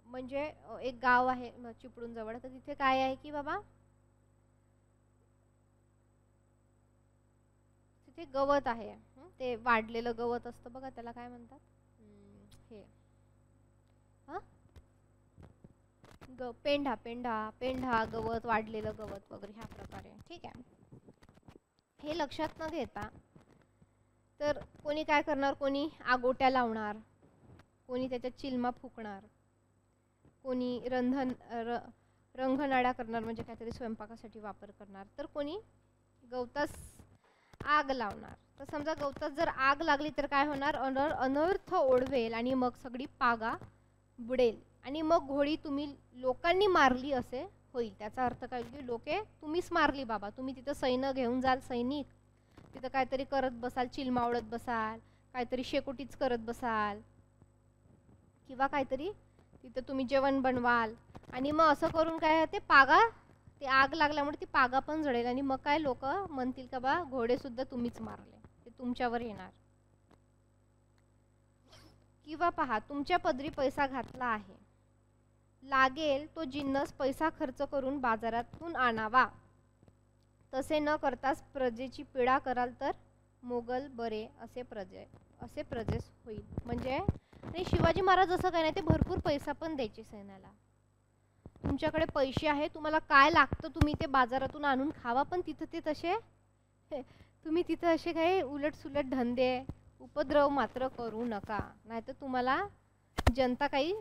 म्हणजे एक गाव आहे चिपळूण जवळ, तर तिथे काय आहे की बाबा तिथे गवत आहे, ते वाढलेलं गवत असतं बघा, त्याला काय म्हणतात, हे पेंढा पेंढा पेंढा गवत, वाढलेलं गवत वगैरे ह्या प्रकारे. ठीक आहे, हे लक्षात न घेता तर कोणी काय करणार, कोणी आगोट्या लावणार, कोणी त्याच्यात चिलमा फुकणार, कोणी रंगनाड्या करणार म्हणजे काहीतरी स्वयंपाकासाठी वापर करणार, तर कोणी गवतास आग लावणार. तर समजा गवतात जर आग लागली तर काय होणार, अनर्थ ओढवेल आणि मग सगळी पागा बुडेल आणि मग घोडी तुम्ही लोकांनी मारली असे होईल. त्याचा अर्थ काय की लोके तुम्हीच मारली बाबा, तुम्ही तिथं सैन्य घेऊन जाल, सैनिक तिथं काहीतरी करत बसाल, चिलमावळत बसाल, काहीतरी शेकोटीच करत बसाल, किंवा काहीतरी तिथं तुम्ही जेवण बनवाल आणि मग असं करून काय ते पागा, ते आग लागल्यामुळे ती पागा पण जळेल आणि मग काय लोक म्हणतील का बा घोडे सुद्धा तुम्हीच मारले, ते तुमच्यावर येणार. किंवा पहा, तुमच्या पदरी पैसा घातला आहे, लागेल तो जिन्नस पैसा खर्च करून बाजारातून आणावा, तसे न करताच प्रजेची पीडा कराल तर मोगल बरे असे प्रजेस होईल. म्हणजे आणि शिवाजी महाराज असं काय नाही, ते भरपूर पैसा पण द्यायचे सैन्याला, तुमच्याकडे पैसे आहे, तुम्हाला काय लागतं तुम्ही ते बाजारातून आणून खावा, पण तिथं ते तसे तुम्ही तिथं असे काही उलट सुलट धंदे उपद्रव मात्र करू नका, नाहीतर तुम्हाला जनता काही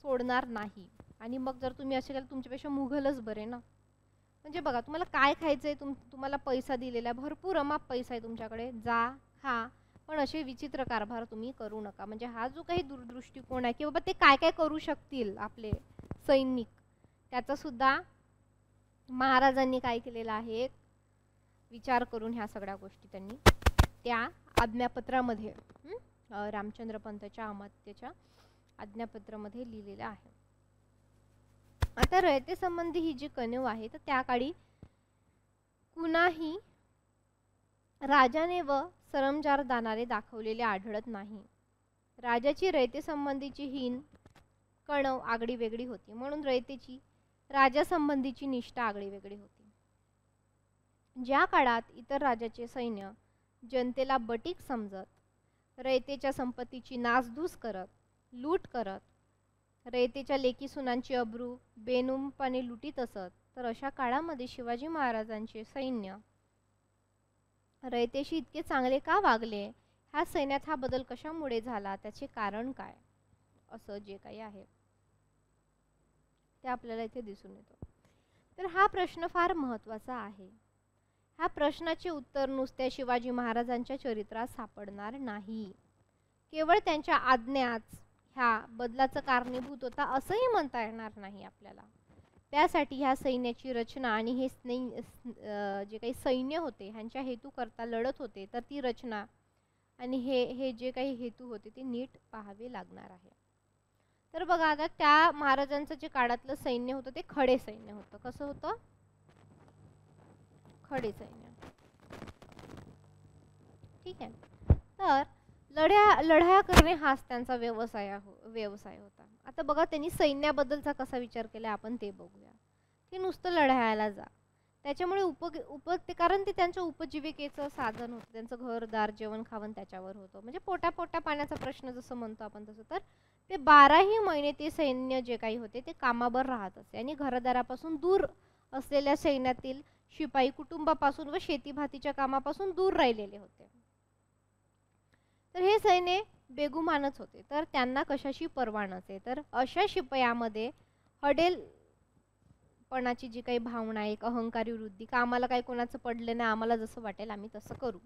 सोडणार नाही. आणि मग जर तुम्ही असे केलं तुमच्यापेक्षा मुघलच बरे ना. म्हणजे बघा, तुम्हाला काय खायचंय, तुम्हाला पैसा दिलेला आहे, भरपूर अमाप पैसा आहे तुमच्याकडे, जा खा, पण असे विचित्र कारभार तुम्ही करू नका. म्हणजे हा जो काही दूरदृष्टिकोन आहे की बाबा ते काय काय करू शकतील आपले सैनिक, त्याचा सुद्धा महाराजांनी काय केलेला आहे, विचार करून ह्या सगळ्या गोष्टी त्यांनी त्या आज्ञापत्रामध्ये रामचंद्र पंतच्या अमात्याच्या आज्ञापत्रामध्ये लिहिलेलं आहे. आता रयते संबंधी ही जी कणीव आहे तर त्या काळी कुणाही राजाने व सरंजार दानाने दाखवलेले आढळत नाही. राजाची रयते संबंधीची हीन कणव आगळी वेगळी होती, म्हणून रयतेची राजा संबंधीची निष्ठा आगळी वेगळी होती. ज्या काळात इतर राजाचे सैन्य जनतेला बटीक समजत, रयतेच्या संपत्तीची नासधूस करत, लूट करत, रयतेच्या लेकी सुनांची अब्रू बेनुमपणे लुटीत असत, तर अशा काळामध्ये शिवाजी महाराजांचे सैन्य रयतेशी इतके चांगले का वागले, ह्या सैन्यात हा बदल कशामुळे झाला, त्याचे कारण काय, असं जे काही आहे ते आपल्याला इथे दिसून येतो. तर हा प्रश्न फार महत्त्वाचा आहे. ह्या प्रश्नाचे उत्तर नुसत्या शिवाजी महाराजांच्या चरित्रात सापडणार नाही. केवळ त्यांच्या आज्ञाच ह्या बदलाचं कारणीभूत होता असंही म्हणता येणार नाही आपल्याला. त्यासाठी ह्या सैन्याची रचना आणि हे जे काही सैन्य होते ह्यांच्या हेतू करता लढत होते, तर ती रचना आणि हे जे काही हेतू होते ते नीट पाहावे लागणार आहे. तर बघा, आता त्या महाराजांचं जे काळातलं सैन्य होतं ते खडे सैन्य होतं. कसं होतं? खडे सैन्य. ठीक आहे. तर लढाया करणे हाच त्यांचा व्यवसाय होता. आता बघा, त्यांनी सैन्याबद्दलचा कसा विचार केला आपण ते बघूया. ते नुसतं लढायला जा, त्याच्यामुळे कारण ते त्यांच्या उपजीविकेचं साधन होतं, त्यांचं घरदार जेवण खावण त्याच्यावर होतं. म्हणजे पोटा पाण्याचा प्रश्न जसं म्हणतो आपण तसं. तर ते 12ही महिने ते सैन्य जे काही होते ते कामावर राहत असे आणि घरदारापासून दूर असलेल्या सैन्यातील शिपाई कुटुंबापासून व शेतीभातीच्या कामापासून दूर राहिलेले होते. तर हे सैन्य बेगुमानच होते, तर त्यांना कशाची पर्वा नसे. तर अशा शिपायामध्ये हडेलपणाची जी काही भावना, एक अहंकारी वृत्ती, का आम्हाला काही कोणाचं पडलं नाही, आम्हाला जसं वाटेल आम्ही तसं करू.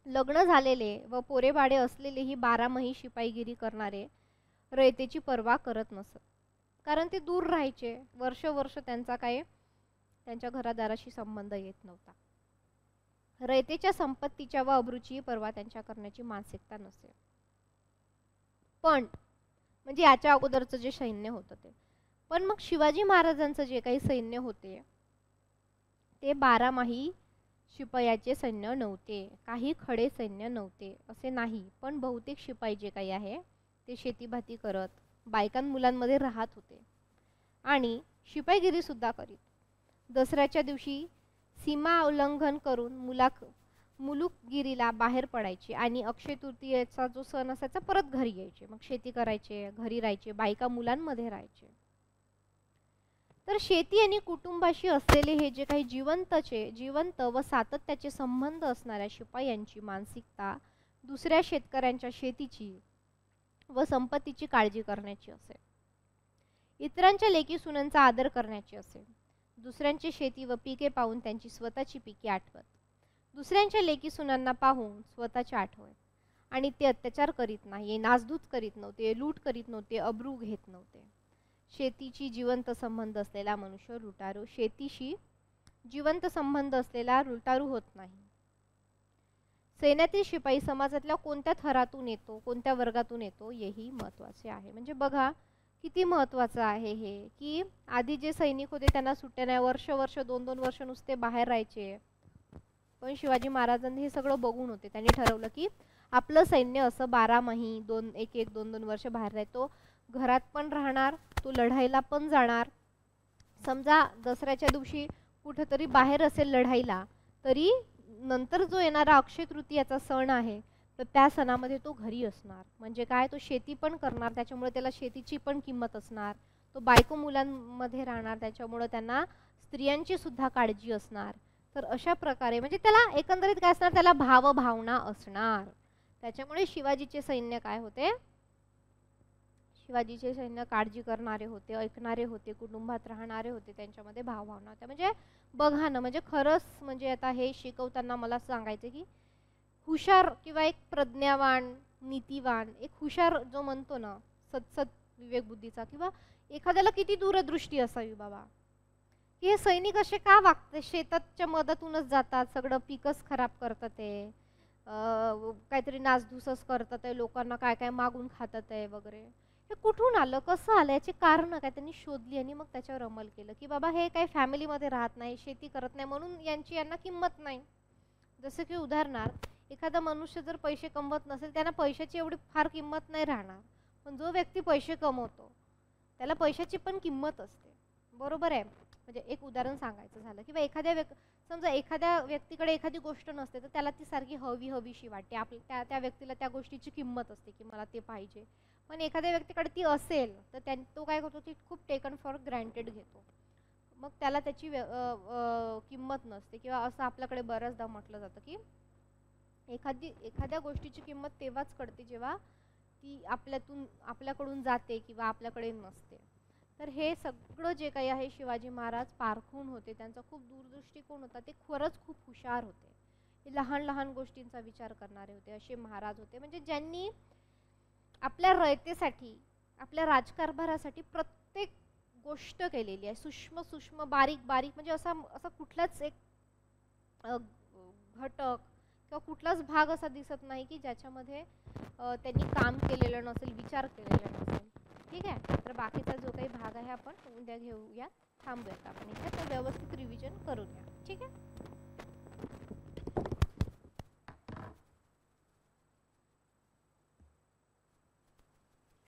लग्न झालेले व पोरेबाडे असलेलेही 12 शिपाईगिरी करणारे रयतेची पर्वा करत नसत, कारण ते दूर राहायचे. वर्ष त्यांचा काही त्यांच्या घरादाराशी संबंध येत नव्हता. रयतेच्या संपत्तीच्या व अब्रूची पर्वा त्यांच्या करण्याची मानसिकता नसे. पण म्हणजे याच्या अगोदरचं जे सैन्य होतं ते. पण मग शिवाजी महाराजांचं जे काही सैन्य होते ते बारामाही शिपायाचे सैन्य नव्हते, काही खडे सैन्य नव्हते असे नाही. पण बहुतेक शिपाई जे काही आहे ते शेतीभाती करत, बायकां मुलांमध्ये राहत होते आणि शिपाईगिरी सुद्धा करीत. दसऱ्याच्या दिवशी सीमा उल्लंघन करून मुलुकगिरीला बाहेर पडायचे आणि अक्षय तृतीयेचा जो सण असायचा परत घरी यायचे. मग शेती करायचे, घरी राहायचे, बायका मुलांमध्ये राहायचे. तर शेती आणि कुटुंबाशी असलेले हे जे काही जिवंत व सातत्याचे संबंध असणाऱ्या शिपायांची मानसिकता दुसऱ्या शेतकऱ्यांच्या शेतीची व संपत्तीची काळजी करण्याची असेल, इतरांच्या लेकी सुनांचा आदर करण्याची असेल, दुसऱ्यांची शेती व पिके पाहून त्यांची स्वतःची पिके आठवत, दुसऱ्यांच्या लेकी सुनांना पाहून स्वतःची आठवत, आणि ते अत्याचार करीत नाही, नासधूस करीत नव्हते, लूट करीत नव्हते, अब्रू घेत नव्हते. शेतीची जिवंत संबंध असलेला मनुष्य लुटारू, शेतीशी जिवंत संबंध असलेला लुटारू होत नाही. सैन्यातील शिपाई समाजातल्या कोणत्या थरातून येतो, कोणत्या वर्गातून येतो, हेही महत्त्वाचे आहे. म्हणजे बघा किती महत्त्वाचं आहे हे, की आधी जे सैनिक होते त्यांना सुट्ट्या नाही, वर्ष 2-2 वर्ष नुसते बाहेर राहायचे. पण शिवाजी महाराजांनी हे सगळं बघून होते. त्यांनी ठरवलं की आपलं सैन्य असं 12 महिने 2-2 वर्ष बाहेर राहतो, घरात पण राहणार, तो लढाईला पण जाणार. समजा दसऱ्याच्या दिवशी कुठेतरी बाहेर असेल लढाईला, तरी नंतर जो येणारा अक्षय तृतीयाचा सण आहे तर त्या सणामध्ये तो घरी असणार. म्हणजे काय, तो शेती पण करणार, त्याच्यामुळे त्याला शेतीची पण किंमत असणार. तो बायको मुलांमध्ये राहणार, त्याच्यामुळे त्यांना स्त्रियांची सुद्धा काळजी असणार. तर अशा प्रकारे म्हणजे त्याला एकंदरीत काय असणार, त्याला भावभावना असणार. त्याच्यामुळे शिवाजीचे सैन्य काय होते, शिवाजीचे सैन्य काळजी करणारे होते, ऐकणारे होते, कुटुंबात राहणारे होते, त्यांच्यामध्ये भावभावना होत्या. म्हणजे बघा ना, म्हणजे खरंच म्हणजे आता हे शिकवताना मला सांगायचं की हुशार किंवा एक प्रज्ञावान, नीतिवान, एक हुशार जो म्हणतो ना सत्सत विवेकबुद्धीचा, किंवा एखाद्याला किती दूरदृष्टी असावी बाबा, की हे सैनिक असे का वागते, शेताच्या मदतूनच जातात, सगळं पिकच खराब करतात, ते काहीतरी नासधूसच करतात आहे, लोकांना काय काय मागून खातात आहे वगैरे. हे कुठून आलं, कसं आलं, याची कारणं काय त्यांनी शोधली आणि मग त्याच्यावर अंमल केलं की बाबा हे काही फॅमिलीमध्ये राहत नाही, शेती करत नाही, म्हणून यांना किंमत नाही. जसं की उदाहरणार्थ एखादा मनुष्य जर पैसे कमवत नसेल, त्यांना पैशाची एवढी फार किंमत नाही राहणार. पण जो व्यक्ती पैसे कमवतो त्याला पैशाची पण किंमत असते, बरोबर आहे. म्हणजे एक उदाहरण सांगायचं झालं किंवा समजा एखाद्या व्यक्तीकडे एखादी गोष्ट नसते तर त्याला ती सारखी हवीशी वाटते, त्या व्यक्तीला त्या गोष्टीची किंमत असते की मला ते पाहिजे. पण एखाद्या व्यक्तीकडे ती असेल तर तो काय करतो, ती खूप टेकन फॉर ग्रँटेड घेतो, मग त्याला त्याची किंमत नसते. किंवा असं आपल्याकडे बऱ्याचदा म्हटलं जातं की एखाद्या गोष्टीची किंमत तेव्हाच कळते जेव्हा ती आपल्याकडून जाते किंवा आपल्याकडे नसते. तर हे सगळं जे काही आहे शिवाजी महाराज पारखून होते, त्यांचा खूप दूरदृष्टिकोन होता, ते खरंच खूप हुशार होते, लहान लहान गोष्टींचा विचार करणारे होते, असे महाराज होते. म्हणजे ज्यांनी आपल्या रयतेसाठी, आपल्या राजकारभारासाठी प्रत्येक गोष्ट केलेली आहे, सूक्ष्म बारीक म्हणजे असा कुठलाच एक घटक किंवा कुठलाच भाग असा दिसत नाही की ज्याच्यामध्ये त्यांनी काम केलेलं नसेल, विचार केलेला नसेल. ठीक आहे, तर बाकीचा जो काही भाग आहे आपण उद्या घेऊया, थांबूयात आपण इथे, तर व्यवस्थित रिव्हिजन करूया. ठीक आहे.